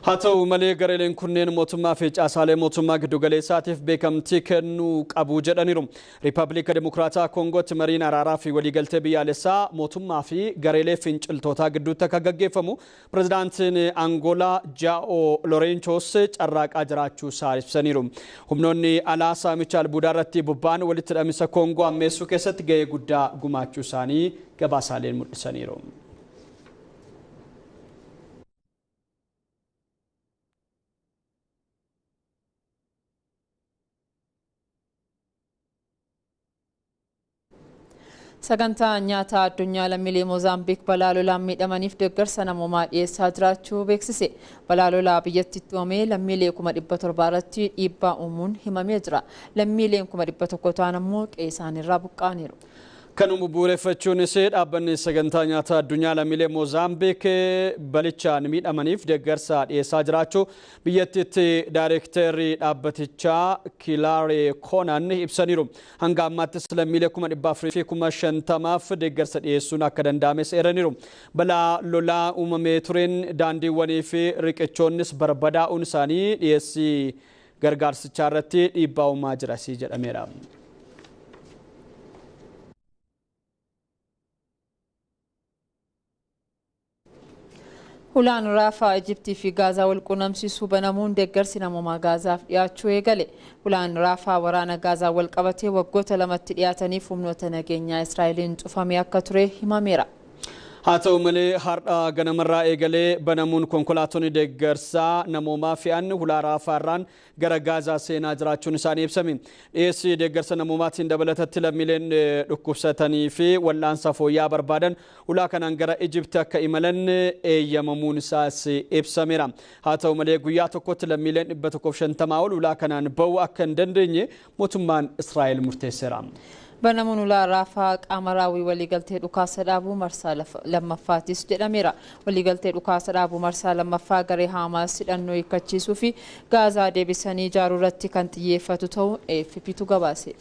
Speaker 1: Haa ta'u malee gareeleen kunneen mootummaa fi caasaalee mootummaa giddu galeessaatiif beekamtii kennuu qabu jedhaniiru. Riippaabilika Dimokiraataa Koongootti mariin araaraa fi waliigaltee biyyaalessaa mootummaa fi gareelee finciltootaa gidduutti akka gaggeeffamu pirezidaantiin Angoolaa Jaa'oo Loreenchoos carraaqaa jiraachuu isaa ibsaniiru. Humnoonni alaa saamicha albuudaa irratti bobba'an walitti hidhamisa Koongoo ammeessuu keessatti gahee guddaa gumaachuu isaanii gabaasaaleen mul'isaniiru.
Speaker 2: Sagantaa nyaataa addunyaa lammiilee Moozaambiik balaa lolaan miidhamaniif deeggarsa namoomaa dhiyeessaa jiraachuu beeksise. Balaa lolaa biyyattiitti uumame lammiilee 700 irratti dhiibbaa uumuun himamee jira. Lammiileen 100 ta'an ammoo qe'ee isaaniirraa buqqa'aniiru.
Speaker 1: Kanuma bu'uureffachuunis dhaabbanni sagantaa nyaataa addunyaa lammiilee Moozaambiik balichaan miidhamaniif deeggarsa dhiyeessaa jiraachuu biyyattiitti daayirektarri dhaabbatichaa Kilaaree Koonan ibsaniiru. Hanga ammaattis lammiilee 450,000f deeggarsa dhiyeessuun akka danda'ames eeraniiru. Balaa lolaa uumamee tureen daandiiwwanii fi riqichoonnis barbadaa'uun isaanii dhiyeessii gargaarsichaa irratti dhiibbaa uumaa jiras jedhameera.
Speaker 2: Hulaan Raafaa Ijiptii fi Gaazaa wal quunnamsiisuu banamuun deeggarsi namoomaa Gaazaaf dhiyaachuu eegale. Hulaan Raafaa waraana Gaazaa wal qabatee waggoota lamatti dhiyaataniif humnoota nageenyaa Israa'eliin cufamee akka ture himameera.
Speaker 1: haa ta'u malee har'a ganamarraa eegalee banamuun konkolaattonni deeggarsaa namoomaa fe'an hulaaraa faarraan gara Gaazaa seenaa jiraachuun isaanii ibsame. Dhiyeessii deeggarsa namoomaatiin dabalatatti lammiileen dhukkubsatanii fi wal'aansa fooyya'aa barbaadan hulaa kanaan gara Ijipti akka imalan eeyyamamuun isaas ibsameera. Haa ta'u malee guyyaa tokkotti lammiileen 150 ol hulaa kanaan ba'uu akka hin dandeenye mootummaan Israa'el murteesseera.
Speaker 2: Banamuun hulaa raafaa qaama raawwii waliigaltee dhukaasa dhaabuu marsaa lammaffaatiis jedhameera. Waliigaltee dhukaasa dhaabuu marsaa lammaffaa garee Haamaas hidhannoo hiikkachiisuu fi Gaazaa deebisanii ijaaruu irratti kan xiyyeeffatu ta'uu AFPtu gabaase.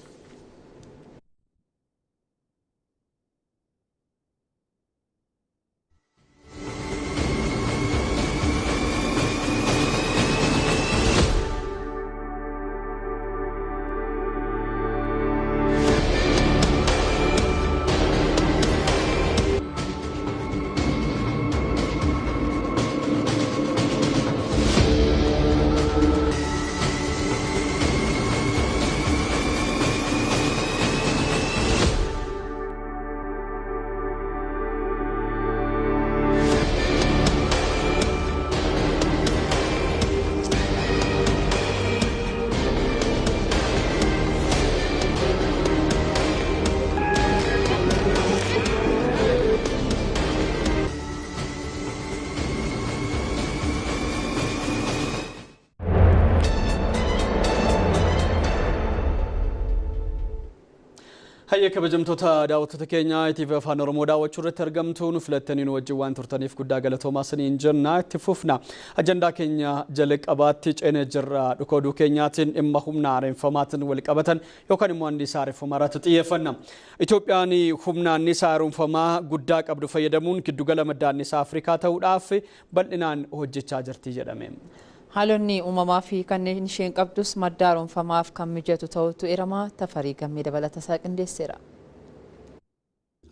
Speaker 1: Hayya kabajamtoota daawwattoota keenya ITV Afaan Oromoo daawwachuu irratti argamtuun filattaniin wajjin waan turtaniif guddaa galatoomaa isiniin jenna. Itti fufna ajandaa keenya jalqabaatti ceenee jirra. Dhukooduu keenyaatiin dhimma humna haaromfamaatiin wal qabatan yookaan immoo anniisaa haaromfamaa irratti xiyyeeffanna. Itoophiyaan humna anniisaa haaromfamaa guddaa qabdu fayyadamuun giddugala madda anniisaa Afrikaa ta'uudhaaf bal'inaan hojjechaa jirti jedhame.
Speaker 2: Haalonni uumamaa fi kanneen isheen qabdus madda haaromfamaaf kan mijatu ta'utu eramaa Tafarii Gammee dabalatasaa qindeesseera.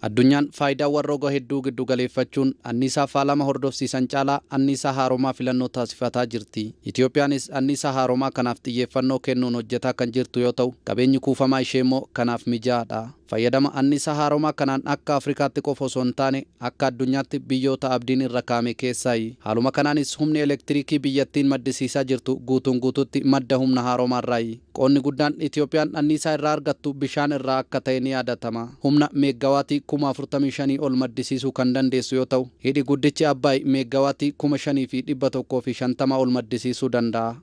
Speaker 15: Addunyaan faayidaawwan roga hedduu giddu galeeffachuun anniisaa faalama hordofsiisan caalaa anniisaa haaromaa filannoo taasifataa jirti. Itoophiyaanis anniisaa haaromaa kanaaf xiyyeeffannoo kennuun hojjetaa kan jirtu yoo ta'u, qabeenyi kuufamaa ishee immoo kanaaf mijaadha. Fayyadama anniisaa haaromaa kanaan akka Afrikaatti qofa osoo hin taane akka addunyaatti biyyoota abdiin irra kaa'ame keessaayi. Haaluma kanaanis humni elektiriikii biyyattiin maddisiisaa jirtu guutuun guutuutti madda humna haaromaarraayi. Qoonni guddaan Itoophiyaan anniisaa irraa argattu bishaan irraa akka ta'e ni yaadatama. Humna meeggawaatii 45,000 ol maddisiisuu kan dandeessu yoo ta'u, hidhi guddichi Abbaay meeggawaatii 5,150 ol maddisiisuu danda'a.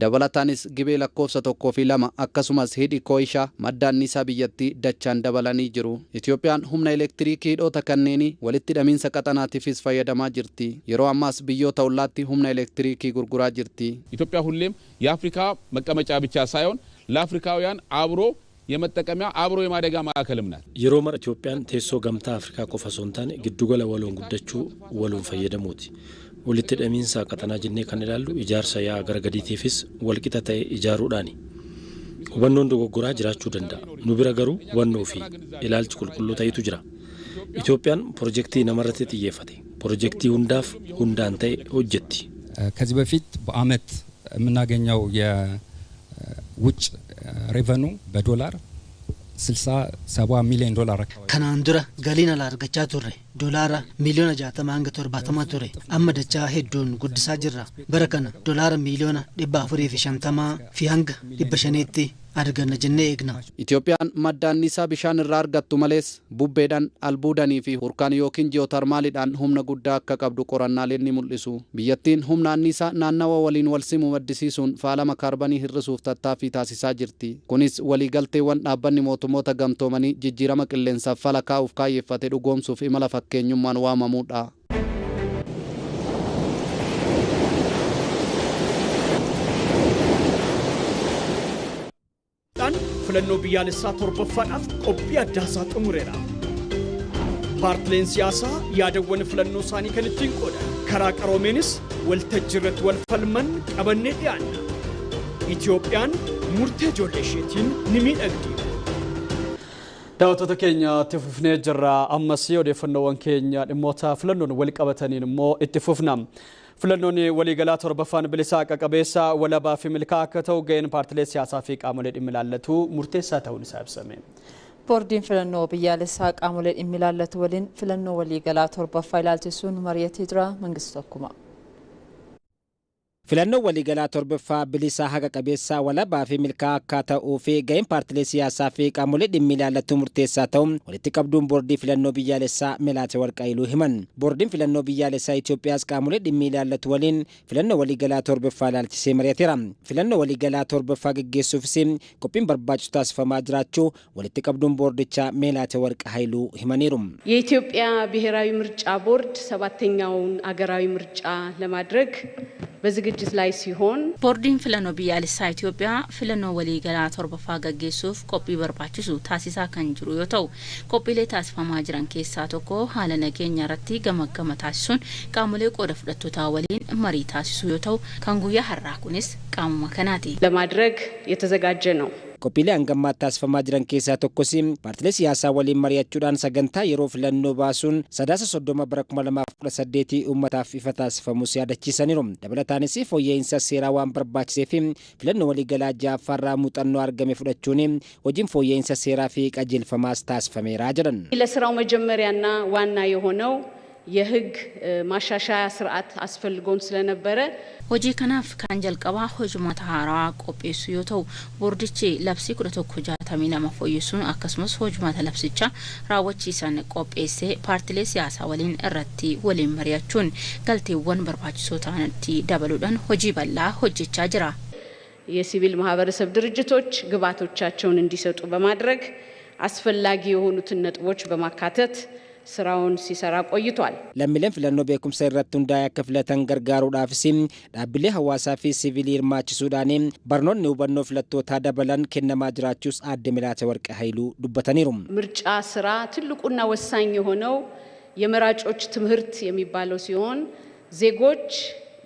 Speaker 15: Dabalataanis gibee lakkoofsa 1 fi 2 akkasumas hidhi Kooyishaa madda anniisaa biyyattii dachaan dabalanii jiru. Itoophiyaan humna elektiriikii hidhoota kanneenii walitti hidhamiinsa qaxanaatiifis fayyadamaa jirti. Yeroo ammaas biyyoota ollaatti humna elektiriikii gurguraa jirti.
Speaker 16: ኢትዮጵያ ሁሌም የአፍሪካ መቀመጫ ብቻ ሳይሆን ለአፍሪካውያን አብሮ የመጠቀሚያ አብሮ የማደጋ ማዕከልም ናት።
Speaker 17: yeroo mara Itoophiyaan teessoo gamtaa Afrikaa qofa osoo hin taane giddugala waloon guddachuu waloon fayyadamuuti. Walitti hidhamiinsa qaxanaa jennee kan ilaallu ijaarsa yaa gara gadiitiifis walqixa ta'e ijaaruudhaani. Hubannoon dogoggoraa jiraachuu danda'a. Nu bira garuu hubannoo fi ilaalchi qulqulluu ta'etu jira. Itoophiyaan ፕሮጀክቲ namarratti xiyyeeffate. ፕሮጀክቲ hundaaf hundaan ta'e hojjetti.
Speaker 18: ከዚህ በፊት በአመት የምናገኘው የውጭ ሬቨኑ በዶላር 60-70 ሚሊዮን ዶላር
Speaker 9: kanaan dura galiin ala argachaa turre doolaara miliyoona 60 hanga 70 ture amma dachaa hedduun guddisaa jirra. Bara kana doolaara miliyoona 450 fi hanga 500tti arganna jennee eegna.
Speaker 15: Itoophiyaan madda anniisaa bishaan irraa argattu malees bubbeedhaan, albuudanii fi hurkaan yookiin ji'ootarmaaliidhaan humna guddaa akka qabdu qorannaaleen ni mul'isu. Biyyattiin humna anniisaa naannawa waliin wal simu maddisiisuun faalama kaarbanii hir'isuuf tattaaffii taasisaa jirti. Kunis waliigalteewwan dhaabbanni mootummoota gamtoomanii jijjiirama qilleensaaf fala kaa'uuf kaayyeeffate dhugoomsuuf imala fakkeenyummaan waamamuudha.
Speaker 5: filannoo biyyaalessaa torbaffaadhaaf qophii addaasaa xumureera. Paartileen siyaasaa yaadawwan filannoo isaanii kan ittiin qoodan karaa qaroomeenis waltajjii irratti wal falman qabannee dhiyaanna. Itoophiyaan murtee ijoollee isheetiin ni miidhagdi.
Speaker 1: Daawwattoota keenya itti fufnee jirra. Ammas odeeffannoowwan keenya dhimmoota filannoon wal qabataniin immoo itti fufna. Filannoon waliigalaa torbaffaan bilisaa qaqqabeessa walabaa fi milkaa'aa akka ta'u ga'een paartilee siyaasaa fi qaamolee dhimmi ilaallatu murteessaa ta'uun isaa ibsame.
Speaker 2: Boordiin filannoo biyyaalessaa qaamolee dhimmi ilaallatu waliin filannoo waliigalaa torbaffaa ilaalchisuun mari'atee jira. Mangistuu Akkuma.
Speaker 19: Filannoo waliigalaa torbaffaa bilisaa haqa qabeessaa walabaa fi milkaa'aa akka ta'uu fi ga'een paartilee siyaasaa fi qaamolee dhimmi ilaallatu murteessaa ta'u walitti qabduun boordii filannoo biyyaalessaa Melaatee Warqaayiluu himan. Boordiin filannoo biyyaalessaa Itoophiyaas qaamolee dhimmi ilaallatu waliin filannoo waliigalaa torbaffaa ilaalchisee mari'ateera. Filannoo waliigalaa torbaffaa gaggeessuufis qophiin barbaachisu taasifamaa jiraachuu walitti qabduun boordichaa Melaatee Warqaayiluu himaniiru.
Speaker 20: የኢትዮጵያ ብሔራዊ ምርጫ ቦርድ ሰባተኛውን አገራዊ ምርጫ ለማድረግ በዝግጅት ላይ ሲሆን
Speaker 11: ቦርዲን ፍለኖ ቢያልሳ ኢትዮጵያ ፍለኖ ወሊገላ ቶርበፋ ገጌሱፍ ቆጲ በርባችሱ ታሲሳ ከንጅሩ yoota'u qophiilee taasifamaa jiran keessaa tokko haala nageenya irratti gamaggama taasisuun qaamolee qooda fudhattootaa waliin marii taasisuu yoo ta'u kan guyyaa har'aa kunis qaamuma kanaati
Speaker 20: ለማድረግ የተዘጋጀ ነው።
Speaker 19: Qophiilee hangammaa taasifamaa jiran keessaa tokkos paartilee siyaasaa waliin mari'achuudhaan sagantaa yeroo filannoo baasuun 30/2018 uummataaf ifa taasifamus yaadachiisaniiru. Dabalataanis fooyya'insa seeraa waan barbaachiseef filannoo waliigalaa ja'affaarraa muuxannoo argame fudhachuun hojiin fooyya'insa seeraa fi qajeelfamaas taasifameera jedhan.
Speaker 20: ለስራው መጀመሪያና ዋና የሆነው የህግ ማሻሻያ ስርዓት አስፈልጎን ስለነበረ
Speaker 11: hojii kanaaf kan jalqabaa hojumaata haaraa qopheessuu yoo ta'u boordichi labsii 1162 fooyyessuun akkasumas hojumaata labsicha raawwachiisan qopheessee paartilee siyaasaa waliin irratti waliin mari'achuun galteewwan barbaachisoo ta'anitti dabaluudhaan hojii bal'aa hojjechaa jira.
Speaker 20: የሲቪል ማህበረሰብ ድርጅቶች ግብዓቶቻቸውን እንዲሰጡ በማድረግ አስፈላጊ የሆኑትን ነጥቦች በማካተት ስራውን ሲሰራ ቆይቷል።
Speaker 19: lammiileen filannoo beekumsa irratti hundaa'ee akka filatan gargaaruudhaafis dhaabbilee hawaasaa fi siviilii hirmaachisuudhaan barnoonni hubannoo filattootaa dabalan kennamaa jiraachuus aadde Melaatee Warqaayiluu dubbataniiru.
Speaker 20: ምርጫ ስራ ትልቁና ወሳኝ የሆነው የመራጮች ትምህርት የሚባለው ሲሆን ዜጎች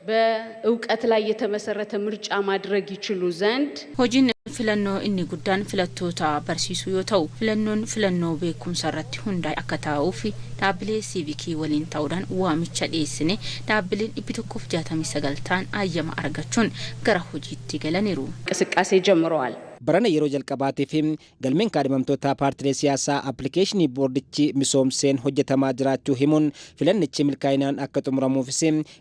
Speaker 20: በእውቀት ላይ የተመሰረተ ምርጫ ማድረግ ይችሉ ዘንድ
Speaker 11: hojiin filannoo inni guddaan filattoota barsiisuu yoo ta'u filannoon filannoo beekumsa irratti hundaa'e akka ta'uuf dhaabbilee siivikii waliin ta'uudhaan waamicha dhiyeessine dhaabbileen 169 ta'an ayyama argachuun gara hojiitti galaniiru.
Speaker 20: እንቅስቃሴ ጀምረዋል።
Speaker 19: Barana yeroo jalqabaatiif galmeen kaadhimamtoota paartilee siyaasaa appilikeeshinii boordichi misoomseen hojjetamaa jiraachuu himuun filannichi milkaa'inaan akka xumuramuufis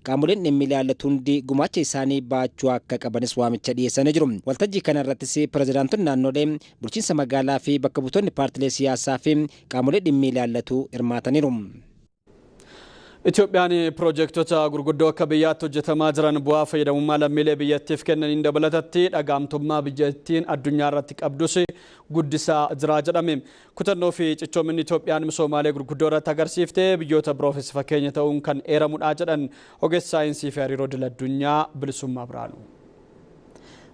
Speaker 19: qaamoleen dhimmi ilaallatu hundi gumaacha isaanii baachuu akka qabanis waamicha dhiyeessanii jiru. Waltajjii kana irrattis pirezidaantonni naannolee bulchiinsa magaalaa fi bakka buutonni paartilee siyaasaa fi qaamolee dhimmi ilaallatu hirmaataniiru.
Speaker 1: Itoophiyaan piroojektota gurguddoo akka biyyaatti hojjetamaa jiran bu'aa fayyadamummaa lammiilee biyyattiif kennaniin dabalatatti dhagaamtummaa biyyattiin addunyaa irratti qabdus guddisaa jira jedhame. Kutannoo fi cichoominni Itoophiyaan misoomaalee gurguddoo irratti agarsiifte biyyoota biroofis fakkeenya ta'uun kan eeramudha jedhan ogeessa saayinsii fi hariiroo idil-addunyaa Bilisummaa Biraanuu.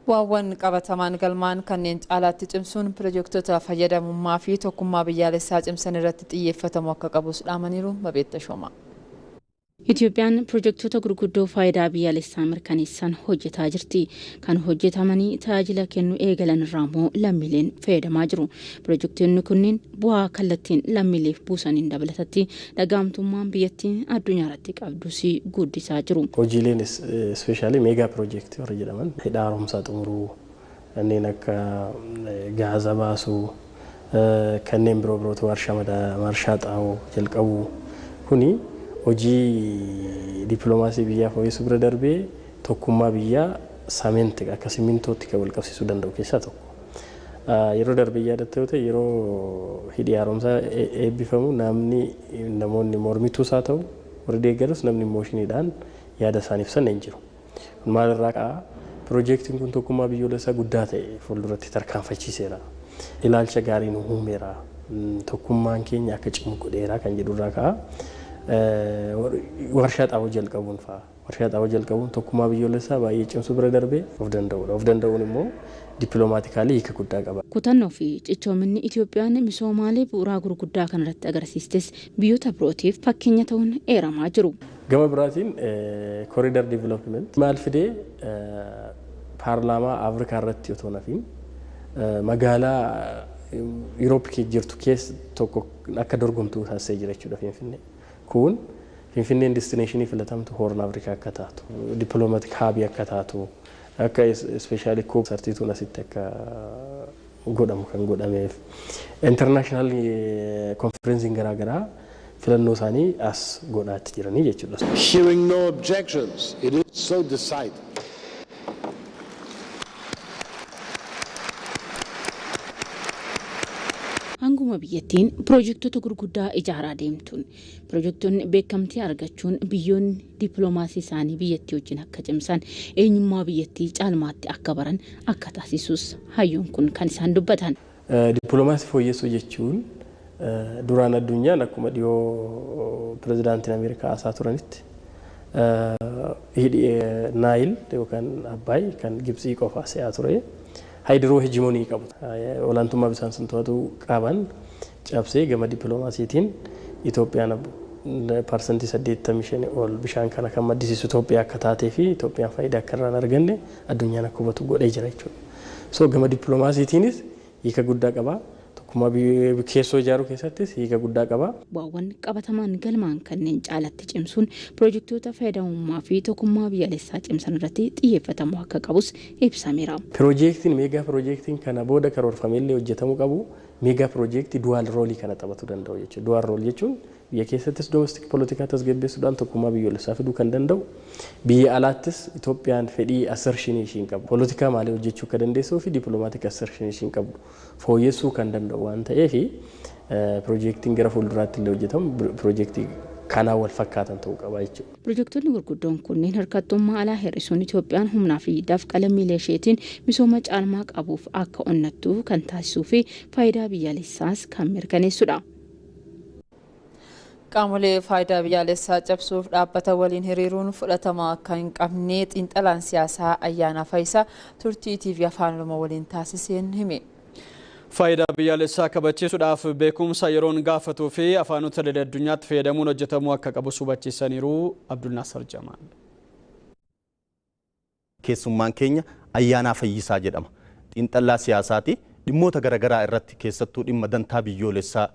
Speaker 2: Bu'aawwan qabatamaan galmaan kanneen caalaatti cimsuun piroojektota fayyadamummaa fi tokkummaa biyyaalessaa cimsan irratti xiyyeeffatamu akka qabus dhaamaniiru. Babeetta Shooma.
Speaker 11: Itoophiyaan piroojektota gurguddoo faayidaa biyyaalessaa mirkaneessan hojjetaa jirti. Kan hojjetamanii tajaajila kennu eegalan irraa immoo lammiileen fayyadamaa jiru. Piroojektonni kunniin bu'aa kallattiin lammiileef buusaniin dabalatatti dhagaamtummaan biyyattiin addunyaa irratti qabdus guddisaa jiru.
Speaker 17: Hojiileen ispeeshaalii meegaa piroojeektii warra jedhaman hidha haaromsaa xumuruu kanneen akka gaaza baasuu kanneen biroo warshaa xaa'oo jalqabuu kuni hojii dippiloomaasii biyyaa fooyyessuu bira darbee tokkummaa biyyaa sameenti akka simintootti kan wal qabsiisuu danda'u keessaa tokko. Yeroo darbee yaadatte yoo ta'e yeroo hidhi haaromsaa eebbifamu namoonni mormituus haa ta'u warri deeggarus namni mooshiiniidhaan yaada isaanii ibsan hin jiru. Maalirraa ka'a piroojeektiin kun tokkummaa biyyoolessaa guddaa ta'e fuulduratti tarkaanfachiiseera. Ilaalcha gaarii nu uumeera. Tokkummaan keenya akka cimu godheera kan jedhurraa ka'a. warshaa xaa'oo jalqabuun fa'a. Warshaa xaa'oo jalqabuun tokkummaa biyyoolessaa baay'ee cimsuu bira darbee of danda'uudha. Of danda'uun immoo dippiloomaatikaali hiika guddaa qaba.
Speaker 11: Kutannoo fi cichoominni Itoophiyaan misoomaalee bu'uuraa gurguddaa kanarratti agarsiistes biyyoota birootiif fakkeenya ta'uun eeramaa jiru.
Speaker 17: Gama biraatiin kooriidar diiviloopimeent maal fidee paarlaamaa Afrikaa irratti otoo nafiin magaalaa Yuuroop jirtu keessa tokko akka dorgomtuu taasisee jira jechuudha Finfinnee. Kun Finfinneen destineeshinii filatamtu Hoorn Afrikaa akka taatu, dippiloomatik haabii akka taatu, akka ispeeshaalii koob sartiituun asitti akka
Speaker 21: godhamu kan godhameef. International conferencing garaagaraa filannoo isaanii as godhaatti jiranii jechuudha.
Speaker 22: Hearing no objections, it is so decided.
Speaker 11: Hanguma biyyattiin piroojektota gurguddaa ijaaraa deemtuun piroojektonni beekamtii argachuun biyyoonni dippiloomaasii isaanii biyyattii wajjin akka cimsan eenyummaa biyyattii caalmaatti akka baran akka taasisus hayyoon kun kan isaan dubbatan.
Speaker 21: Dippiloomaasii fooyyessuu jechuun duraan addunyaan akkuma dhiyoo pirezidaantiin Ameerikaa haasaa turanitti hidhi Naayil yookaan Abbaay kan Gibsii qofaa se'aa ture. Haydroo hejimonii qabu. Olaantummaa bishaan sun to'atu qaban cabsee gama dippiloomaasiitiin Itoophiyaan parsantii 85 ol bishaan kana kan maddisiisu Itoophiyaa akka taatee fi Itoophiyaan faayidaa akka irraa arganne addunyaan akka hubatu godhee jira jechuudha. So gama dippiloomaasiitiinis hiika guddaa qaba. Tokkummaa keessoo ijaaruu keessattis hiika guddaa qaba.
Speaker 11: Bu'aawwan qabatamaan galmaan kanneen caalatti cimsuun piroojektota fayyadamummaa fi tokkummaa biyyaalessaa cimsan irratti xiyyeeffatamuu akka qabus ibsameera.
Speaker 21: Piroojeektiin meegaa piroojeektiin kana booda karoorfamee illee hojjetamuu qabu. Meegaa piroojeektii duwaal roolii kana taphatuu danda'u jechuudha. Duwaal rool jechuun biyya keessattis domestik poolitikaa tasgabbeessuudhaan tokkummaa biyyoolessaa fiduu kan danda'u. Biyya alaattis Itoophiyaan fedhii assershinii ishiin qabu. Poolitikaa maalii hojjechuu akka dandeessuu fi dippiloomaatiik assershinii ishiin qabu fooyyessuu kan danda'u waan ta'eef piroojeektiin gara fuulduraatti illee hojjetamu piroojeektii kanaan wal fakkaatan ta'uu qaba jechuudha.
Speaker 11: Piroojektonni gurguddoon kunneen hirkattummaa alaa hir'isuun Itoophiyaan humnaa fi dafqa lammiilee isheetiin misooma caalmaa qabuuf akka onnattu kan taasisuu fi faayidaa biyyaalessaas kan mirkaneessudha.
Speaker 2: Qaamolee faayidaa biyyaalessaa cabsuuf dhaabbata waliin hiriiruun fudhatama akka hin qabne xiinxalaan siyaasaa Ayyaanaa Faayisaa turtii TV Afaan Oromoo waliin taasiseen hime.
Speaker 1: Faayidaa biyyaalessaa kabachiisuudhaaf beekumsa yeroon gaafatuu fi afaanota addunyaatti fayyadamuun hojjetamuu akka qabu hubachiisaniiru. Abdul Nasser Jamaal.
Speaker 13: Keessummaan keenya Ayyaanaa Fayyisaa jedhama. Xiinxalaa siyaasaati. Dhimmoota garaagaraa irratti keessattuu dhimma dantaa biyyoolessaa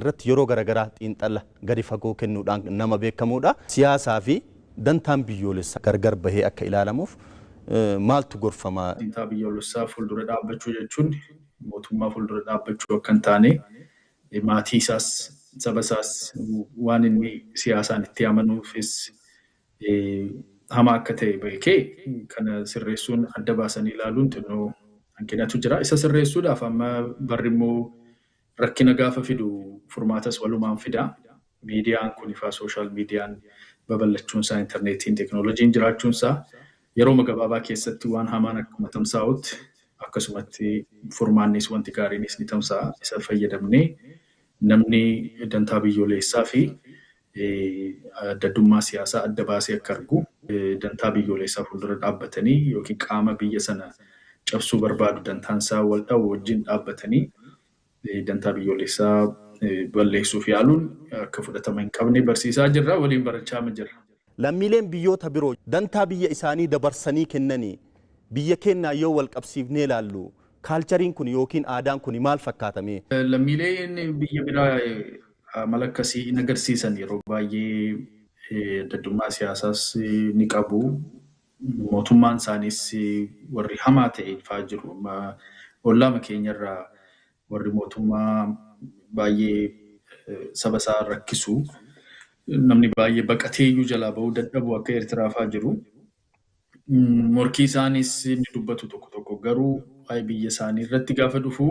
Speaker 13: irratti yeroo garaagaraa xiinxala gadi fagoo kennuudhaan nama beekamuudha. Siyaasaa fi dantaan biyyoolessaa gargar bahee akka ilaalamuuf maaltu gorfama?
Speaker 14: Dantaa biyyoolessaa fuuldura dhaabbachuu jechuun mootummaa fuuldura dhaabbachuu akka hin taane maatii isaas saba isaas waan inni siyaasaan itti amanuufis hamaa akka ta'e beekee kana sirreessuun adda baasanii ilaaluun xinnoo hanqinatu jira. Isa sirreessuudhaaf amma barri immoo rakkina gaafa fidu furmaatas walumaan fida. Miidiyaan kun ifaa sooshaal miidiyaan babal'achuunsaa intarneetiin teekinooloojiin jiraachuunsaa yeroo gabaabaa keessatti waan hamaan akkuma tamsaa'utti akkasumatti furmaannis wanti gaariinis ni tamsa'a. Isa fayyadamnee namni dantaa biyyoolessaa fi addaddummaa siyaasaa adda baasee akka argu dantaa biyyoolessaa fuuldura dhaabbatanii yookiin qaama biyya sana cabsuu barbaadu dantaansaa wal dhawu wajjin dhaabbatanii dantaa biyyoolessaa balleessuuf yaaluun akka fudhatama hin qabne barsiisaa jirra, waliin barachaa jirra.
Speaker 13: Lammiileen biyyoota biroo dantaa biyya isaanii dabarsanii kennanii biyya keenyaa yoo wal qabsiifnee ilaallu kaalchariin kun yookiin aadaan kun maal fakkaatame?
Speaker 14: Lammiileen biyya biraa mala akkasii hin agarsiisan yeroo baay'ee addaddummaa siyaasaas ni qabu. Mootummaan isaaniis warri hamaa ta'e fa'aa jiru. Ollaama keenyarraa warri mootummaa baay'ee saba isaa rakkisu namni baay'ee baqateeyyuu jalaa bahuu dadhabu akka Eertiraa fa'aa jiru. Morkii isaanis ni dubbatu tokko tokko garuu waa'ee biyya isaanii irratti gaafa dhufu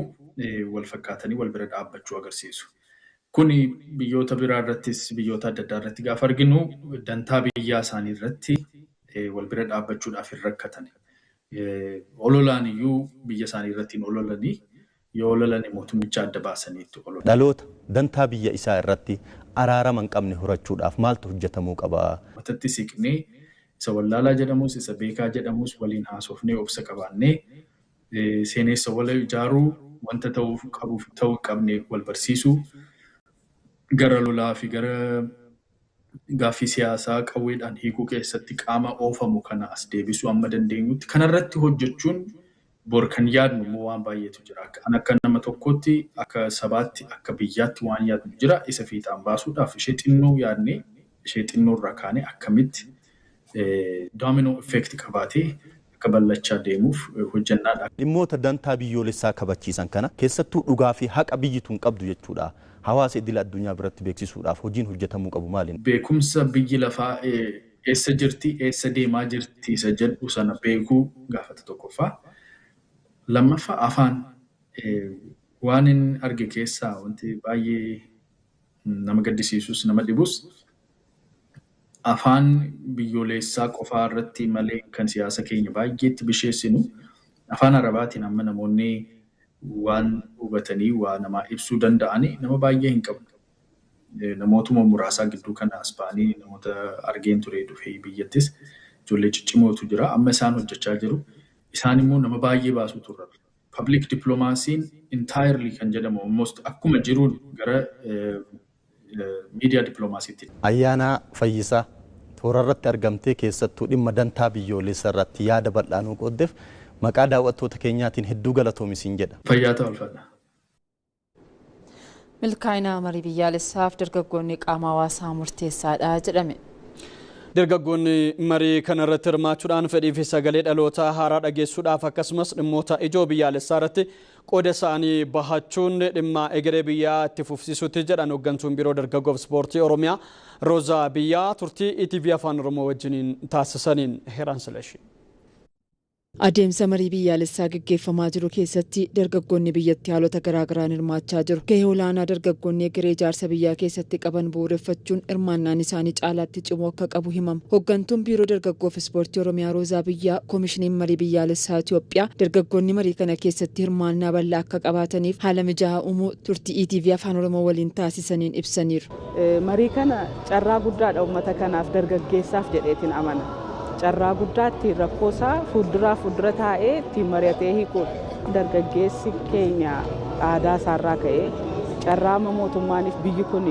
Speaker 14: wal fakkaatanii wal bira dhaabbachuu agarsiisu. Kun biyyoota biraa irrattis biyyoota adda addaa irratti gaafa arginu dantaa biyyaa isaanii irratti wal bira dhaabbachuudhaaf hin rakkatan. Ololaan iyyuu biyya isaanii irratti hin ololanii yoo ololan mootummicha adda baasanii itti ololan.
Speaker 13: Dhaloota dantaa biyya isaa irratti araarama hin qabne horachuudhaaf maaltu hojjetamuu qaba?
Speaker 14: Matatti siqnee isa wallaalaa jedhamus isa beekaa jedhamus waliin haasofnee obsa qabaannee seenessa wal ijaaruu wanta ta'uuf qabuuf ta'uu qabne wal barsiisuu gara lolaa fi gara gaaffii siyaasaa qawweedhaan hiikuu keessatti qaama oofamu kana as deebisuu amma dandeenyutti kanarratti hojjechuun bor kan yaadnu immoo waan baay'eetu jira. Akka nama tokkotti akka sabaatti akka biyyaatti waan yaadnu jira. Isa fiixaan baasuudhaaf ishee xinnoo yaadnee ishee xinnoo irraa kaanee akkamitti doominoo effeekti qabaatee akka bal'achaa deemuuf hojjennaadha.
Speaker 13: Dhimmoota dantaa biyyoolessaa kabachiisan kana keessattuu dhugaa fi haqa biyyi tun qabdu jechuudha. Hawaasa idil addunyaa biratti beeksisuudhaaf hojiin hojjetamuu qabu maaliin?
Speaker 14: Beekumsa biyyi lafaa eessa jirti, eessa deemaa jirti isa jedhu sana beekuu gaafata tokkoffaa. Lammaffaa afaan waan inni arge keessaa wanti baay'ee nama gaddisiisus nama dhibus afaan biyyoolessaa qofaa irratti malee kan siyaasa keenya baay'eetti bisheessinu afaan Arabaatiin amma namoonni waan hubatanii waa namaa ibsuu danda'anii nama baay'ee hin qabu. Namootuma muraasaa gidduu kana as ba'anii namoota argeen ture dhufee biyyattis ijoollee ciccimootu jira. Amma isaan hojjechaa jiru. Isaan immoo nama baay'ee baasuu turre. Public diplomaasiin entirely kan jedhamu almost akkuma jiruun gara miidiyaa diplomaasiitti.
Speaker 13: Ayyaana Fayyisaa toora irratti argamtee keessattuu dhimma dantaa biyyoolessaa irratti yaada bal'aa nuu qooddeef maqaa daawwattoota keenyaatiin hedduu galatoomisin jedha.
Speaker 14: Fayyaa ta'u ulfaadha.
Speaker 2: Milkaa'ina marii biyyaalessaaf dargaggoonni qaama hawaasaa murteessaadha jedhame.
Speaker 1: Dargaggoonni marii kanarratti hirmaachuudhaan fedhii fi sagalee dhaloota haaraa dhageessuudhaaf akkasumas dhimmoota ijoo biyyaalessaa irratti qooda isaanii bahachuun dhimma egeree biyyaa itti fufsiisuutti jedhan hooggantuun biiroo dargaggoof ispoortii Oromiyaa Roozaa Biyyaa turtii ETV Afaan Oromoo wajjiniin taasisaniin Heeraan Silashii.
Speaker 2: Adeemsa marii biyyaalessaa gaggeeffamaa jiru keessatti dargaggoonni biyyattii haalota garaagaraan hirmaachaa jiru. Gahee olaanaa dargaggoonni egeree ijaarsa biyyaa keessatti qaban bu'uureffachuun hirmaannaan isaanii caalaatti cimoo akka qabu himama. Hooggantuun biiroo dargaggoof ispoortii Oromiyaa Roozaa Biyyaa koomishiniin marii biyyaalessaa Itoophiyaa dargaggoonni marii kana keessatti hirmaannaa bal'aa akka qabaataniif haala mijaa'aa uumuu turtii ETV Afaan Oromoo waliin taasisaniin ibsaniiru.
Speaker 6: Marii kana carraa guddaadha uummata kanaaf dargaggeessaaf jedheetiin amana. Carraa guddaatti rakkoosaa fuuldura taa'ee ittiin mari'atee hiikuudha. Dargaggeessi keenya aadaa isaarraa ka'ee carraa mootummaaniif biyyi kun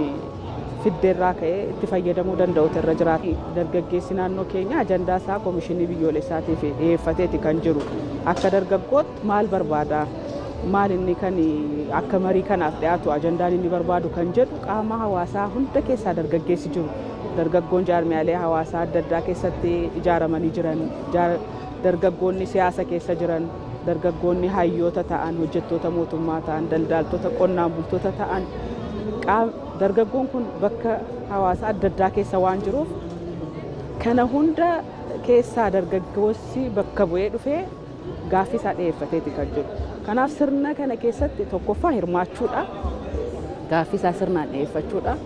Speaker 6: fiddeerraa ka'ee itti fayyadamuu danda'utu irra jiraata. Dargaggeessi naannoo keenya ajandaa isaa koomishinii biyyoolessaatiif dhiyeeffateeti kan jiru. Akka dargaggootti maal barbaada? Maal inni kan akka marii kanaaf dhiyaatu ajandaan inni barbaadu kan jedhu qaama hawaasaa hunda keessaa dargaggeessi jiru. Dargaggoon jaarmiyaalee hawaasaa adda addaa keessatti ijaaramanii jiran, dargaggoonni siyaasa keessa jiran, dargaggoonni hayyoota ta'an, hojjettoota mootummaa ta'an, daldaaltota qonnaan bultoota ta'an, dargaggoon kun bakka hawaasaa adda addaa keessa waan jiruuf kana hunda keessaa dargaggoossi bakka bu'ee dhufee gaaffii isaa dhiyeeffateeti kan jiru. Kanaaf sirna kana keessatti tokkoffaa hirmaachuudha, gaaffii isaa sirnaan dhiyeeffachuudha.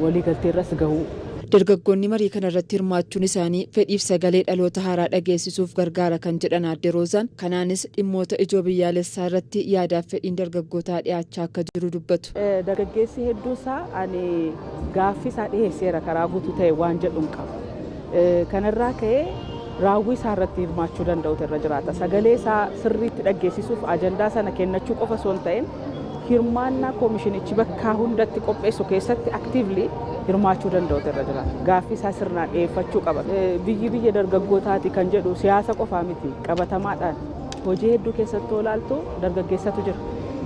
Speaker 6: Waliigaltee irras gahuu.
Speaker 2: Dargaggoonni marii kana irratti hirmaachuun isaanii fedhiif sagalee dhaloota haaraa dhageessisuuf gargaara kan jedhan Aadde Roozaan. Kanaanis dhimmoota ijoo biyyaalessaa irratti yaadaaf fedhiin dargaggootaa dhiyaachaa akka jiru dubbatu.
Speaker 6: Dargaggeessi hedduunsaa ani gaaffii isaa dhiyeesseera karaa guutuu ta'e waan jedhuun qaba. Kanarraa ka'ee raawwii isaa irratti hirmaachuu danda'utu irra jiraata. Sagalee isaa sirriitti dhageessisuuf ajandaa sana kennachuu qofa osoo hin ta'in hirmaannaa koomishinichi bakka hundatti qopheessu keessatti aktiivli hirmaachuu danda'utu irra jiraata. Gaaffii isaa sirnaan dhiyeeffachuu qaba. Biyya dargaggootaati kan jedhu siyaasa qofaa miti qabatamaadhaan hojii hedduu keessatti olaaltu dargaggeessatu jira.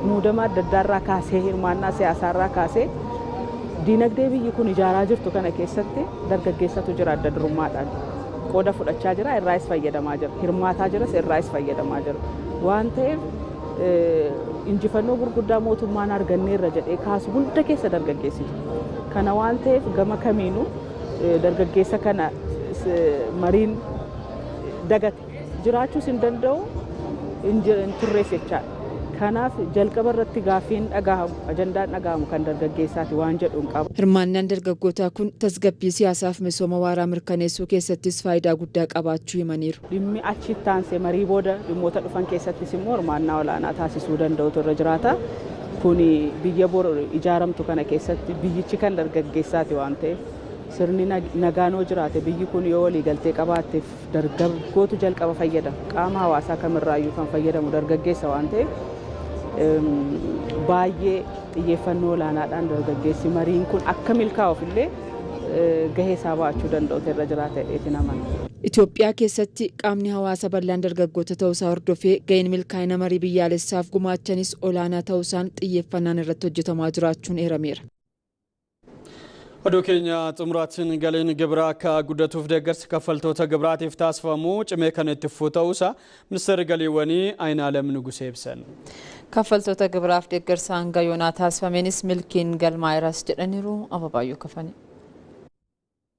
Speaker 6: Muudama adda addaarraa kaasee hirmaannaa siyaasaarraa kaasee diinagdee biyyi kun ijaaraa jirtu kana keessatti dargaggeessatu jira adda durummaadhaan. Qooda fudhachaa jira, irraas fayyadamaa jira. Hirmaataa jiras, irraas fayyadamaa jira. Waan ta'eef injifannoo gurguddaa mootummaan arganneerra jedhee kaasu hunda keessa dargaggeessitu. Kana waan ta'eef gama kamiinuu dargaggeessa kana mariin dagate jiraachuus hin danda'u hin turrees jechaadha. Kanaaf jalqaba irratti gaaffiin dhagahamu ajandaan dhagahamu kan dargaggeessaati waan jedhuun qaba.
Speaker 2: Hirmaannaan dargaggootaa kun tasgabbii siyaasaaf misooma waaraa mirkaneessuu keessattis faayidaa guddaa qabaachuu himaniiru.
Speaker 6: Dhimmi achitti taansee marii booda dhimmoota dhufan keessattis immoo hirmaannaa olaanaa taasisuu danda'utu irra jiraata. Kun biyya bor ijaaramtu kana keessatti biyyichi kan dargaggeessaati waan ta'eef sirni nagaanoo jiraate biyyi kun yoo waliigaltee qabaatteef dargaggootu jalqaba fayyadama. Qaama hawaasaa kamirraayyuu kan fayyadamu dargaggeessa waan ta'eef baay'ee xiyyeeffannoo olaanaadhaan dargaggeessi mariin kun akka milkaa'uuf illee gahee isaa ba'achuu danda'utu irra jiraata jedheetiin amana.
Speaker 2: Itoophiyaa keessatti qaamni hawaasa bal'aan dargaggoota ta'uusaa hordofee gaheen milkaa'ina marii biyyaalessaaf gumaachanis olaanaa ta'uusaan xiyyeeffannaan irratti hojjetamaa jiraachuun eerameera.
Speaker 1: Oduu keenya xumuraatiin galiin gibraa akka guddatuuf deeggarsi kaffaltoota gibraatiif taasifamu cimee kan itti fufu ta'uusaa ministeerri galiiwwanii Aynaalem Nugusee ibsan.
Speaker 2: Kaffaltoota gibraaf deeggarsa hanga yoonaa taasifameenis milkiin galmaa'eeras jedhaniiru Ababaayyoo Kafanii.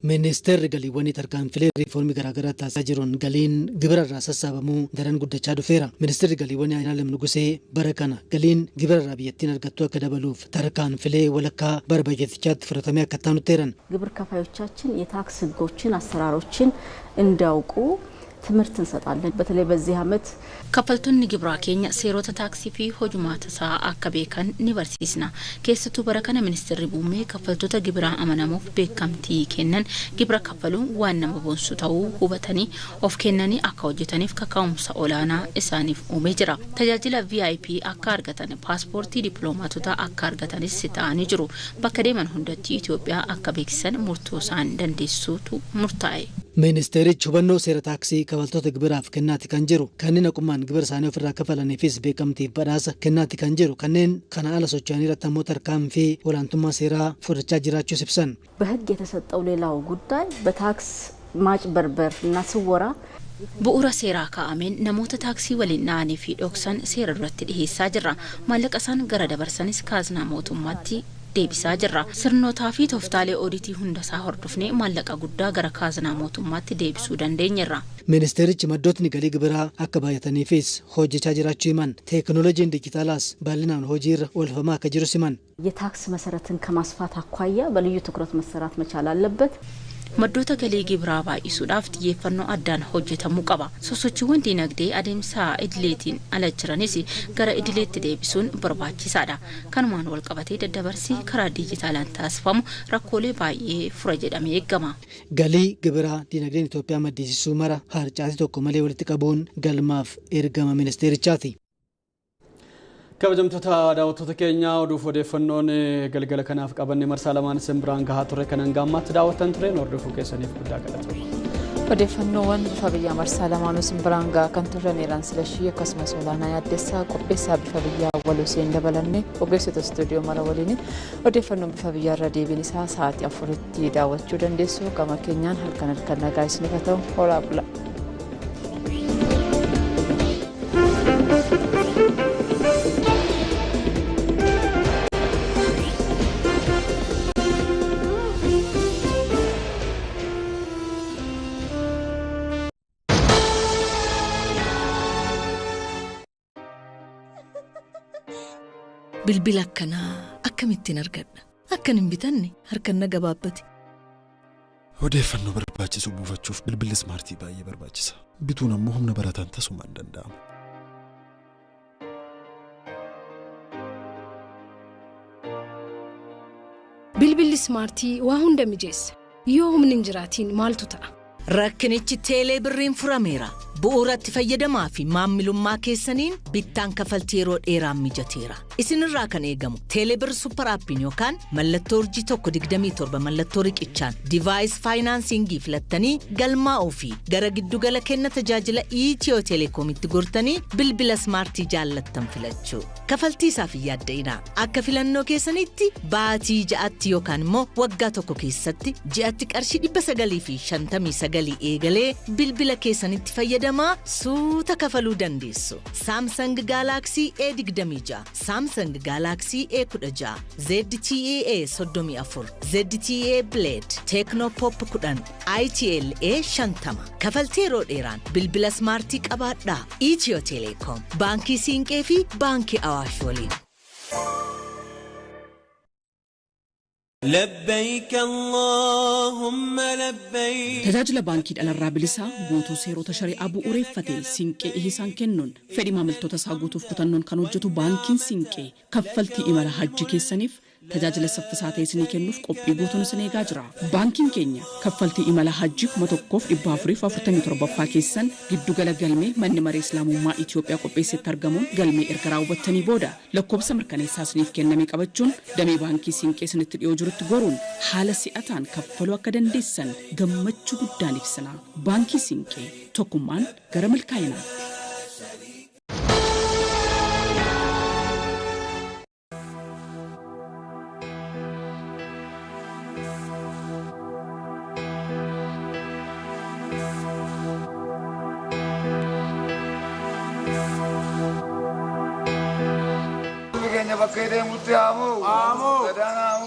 Speaker 9: Ministeerri galiiwwanii tarkaanfilee riifoormii garaagaraa taasisaa jiruun galiin gibirarraa sassaabamuu daran guddachaa dhufeera. Ministeerri galiiwwanii Aynaalem Nugusee bara kana galiin gibirarraa biyyattiin argattu akka dabaluuf tarkaanfilee walakkaa bara bajeetichaatti fudhatamee akka taanutteeran.
Speaker 3: ግብር ከፋዮቻችን የታክስ ህጎችን አሰራሮችን እንዲያውቁ ትምህርት እንሰጣለን። በተለይ በዚህ አመት
Speaker 11: kaffaltoonni gibraa keenya seerota taaksii fi hojumaata isaa akka beekan ni barsiisna. Keessattuu bara kana ministeerri muummee kaffaltoota gibiraa amanamuuf beekamtii kennan gibira kaffaluun waan nama boonsu ta'uu hubatanii of kennanii akka hojjetaniif kaka'umsa olaanaa isaaniif uumee jira. Tajaajila VIP akka argatan paaspoortii dippiloomaatota akka argatanis ta'anii jiru. Bakka deeman hundatti Itoophiyaa akka beeksisan murtoo isaan dandeessuutu murtaa'e.
Speaker 9: Ministeerichi hubannoo seera taaksii kaffaltoota gibiraaf kennaati kan jiru kanneen aqumaan gibira isaanii ofirraa kafalaniifis beekamtiif badhaasa kennaati kan jiru kanneen kana ala socho'anii irratti ammoo tarkaanfii olaantummaa seeraa fudhachaa jiraachuus ibsan.
Speaker 3: በህግ የተሰጠው ሌላው ጉዳይ በታክስ ማጭበርበር እና ስወራ
Speaker 11: bu'uura seeraa kaa'ameen namoota taaksii waliin dha'anii fi dhoksan seera irratti dhiheessaa jirra. Maallaqa isaan gara dabarsanis kaaznaa mootummaatti deebisaa jirra. Sirnootaa fi tooftaalee ooditii hundasaa hordofnee maallaqa guddaa gara kaaznaa mootummaatti deebisuu dandeenyerra.
Speaker 9: Ministeerichi maddootni galii gibiraa akka baay'ataniifis hojjechaa jiraachuu himan. Teekinooloojiin dijitaalaas bal'inaan hojiirra oolfamaa akka jiru himan.
Speaker 3: የታክስ መሰረትን ከማስፋት አኳያ በልዩ ትኩረት መሰራት መቻል አለበት።
Speaker 11: maddoota galii gibiraa baay'isuudhaaf xiyyeeffannoo addaan hojjetamuu qaba. Sosochiiwwan dinagdee adeemsa idileetiin ala jiranis gara idileetti deebisuun barbaachisaadha. Kanumaan wal qabatee daddabarsi karaa dijitaalaan taasifamu rakkoolee baay'ee fura jedhamee eegama.
Speaker 9: Galii gibiraa dinagdeen Itoophiyaa maddisiisuu mara harcaati tokko malee walitti qabuun galmaaf ergama ministeerichaati.
Speaker 1: kabajamtoota daawwattoota keenya oduuf odeeffannoon galgala kanaaf qabanne marsaa lamaan simbiraan gahaa turre kanan gaammaatti daawwattan ture hordofuu keessaniif guddaa galatoomaa.
Speaker 2: Odeeffannoowwan bifa biyyaa marsaa lamaanuu simbiraan gahaa kan turaniiraan silashii akkasumas olaanaa yaaddeessaa qopheessaa bifa biyyaa waluuseen dabalanne ogeessota istuudiyoo mara waliin odeeffannoon bifa biyyaarra deebiin isaa sa'aatii 4tti daawwachuu dandeessu. Gama keenyaan halkan nagaa isiniif haa ta'u horaa bula.
Speaker 10: bilbila akkanaa akkamittiin argadha akkan hin bitanne harkan na gabaabbate.
Speaker 23: Odeeffannoo barbaachisu buufachuuf bilbilli smaartii baay'ee barbaachisa. Bituun ammoo humna barataan tasuma hin danda'amu.
Speaker 24: Bilbilli smaartii waa hunda mijeessa. Yoo humni hin jiraatiin maaltu ta'a?
Speaker 25: Rakkinichi teelee birriin furameera. Bu'uuratti fayyadamaa fi maammilummaa keessaniin bittaan kafaltii yeroo dheeraan mijateera. Isinirraa kan eegamu teelebir super appiin yookaan mallattoo urjii 127 mallattoo riqichaan device financingii filattanii galmaa'uu fi gara giddugala kenna tajaajila Itiyoo Telekoomitti gortanii bilbila smaartii jaallattan filachuu. Kafaltii isaaf yaadda'inaa. Akka filannoo keessanitti baatii ja'atti yookaan immoo waggaa tokko keessatti ji'atti qarshii 959 eegalee bilbila keessanitti fayyadamaa suuta kafaluu dandeessu. Samsung Galaxy A26, Samsung Galaxy A16, ZTE A34, ZTE Blade, Tecnopop 10, ITL A50. Kafaltii yeroo dheeraan bilbila smaartii qabaadhaa. Itiyoo Telekoom, baankii Siinqee fi baankii Awaash waliin.
Speaker 26: لبيك اللهم لبيك
Speaker 27: tajaajila baankii dhalarraa bilisaa guutuu seerota shari'aa bu'uureeffatee Siinqee ihisaan kennuun fedhii maamiltoota isaa guutuuf kutannoon kan hojjetu baankiin Siinqee kaffaltii imala hajji keessaniif tajaajila saffisaa ta'e isinii kennuuf qophii guutuun isin eegaa jira. Baankiin keenya kaffaltii imala hajji 1447ffaa keessan giddugala galmee manni maree islaamummaa Itoophiyaa qopheessetti argamuun galmee erga raawwattanii booda lakkoofsa mirkaneessaa isiniif kenname qabachuun damee baankii Siinqee isinitti dhiyoo jirutti goruun haala si'ataan kaffaluu akka dandeessan gammachuu guddaan ibsina. Baankii Siinqee tokkummaan gara milkaa'inaatti.
Speaker 4: bakkee deemutti haamoo gadaan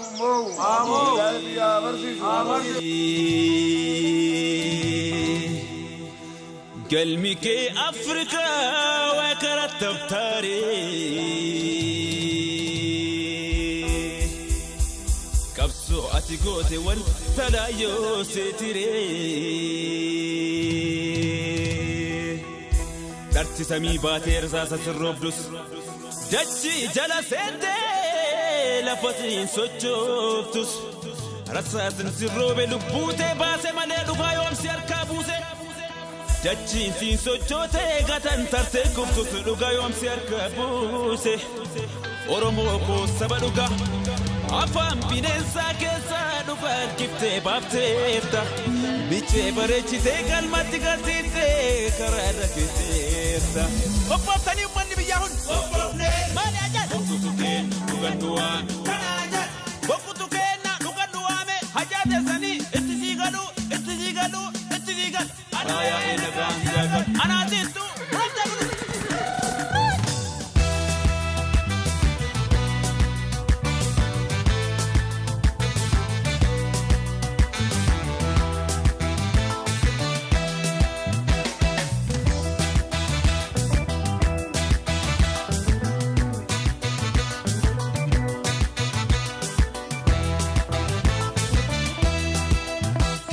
Speaker 4: haamoo biyyaa barsiisu.
Speaker 7: Galmi kee Afrikaa waa karattaaf taaree qabsoo ati goote wanta laayyoo seetiree dharti samii baatee irsaasa sirroobdus dachi jala seentee lafatiin sochooftus rasaasin sirroobe lubbuutee baase malee dhugaa yoomsi harkaa buuse. Dachiin siin sochootee gatan tarsee kuftus dhugaa yoomsi harka buuse Oromoo koo saba dhugaa afaan bineensaa keessaa dhugaa harkiftee baafteerta bichee bareechitee galmatti galsiiftee karaa rafeteerta. Obbooftanii uummanni biyyaa hundi maali ajaan bokkutu kenna dhugan du'aa bokkutu kenna dhugan du'aame hajaa teessanii itti sii galuu itti sii galuu itti sii galu. Anaya enagaan jagat anatistu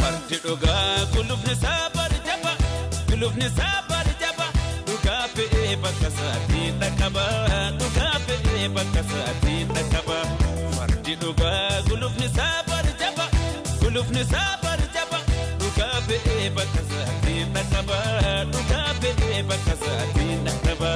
Speaker 7: fardi doga kulufni sabar Lufni sabar jaba duga pe bakka saatii dhaqaba duga pe bakka saatii dhaqaba fardi duga gulufni sabar jaba duga pe bakka saatii dhaqaba duga pe bakka saatii dhaqaba.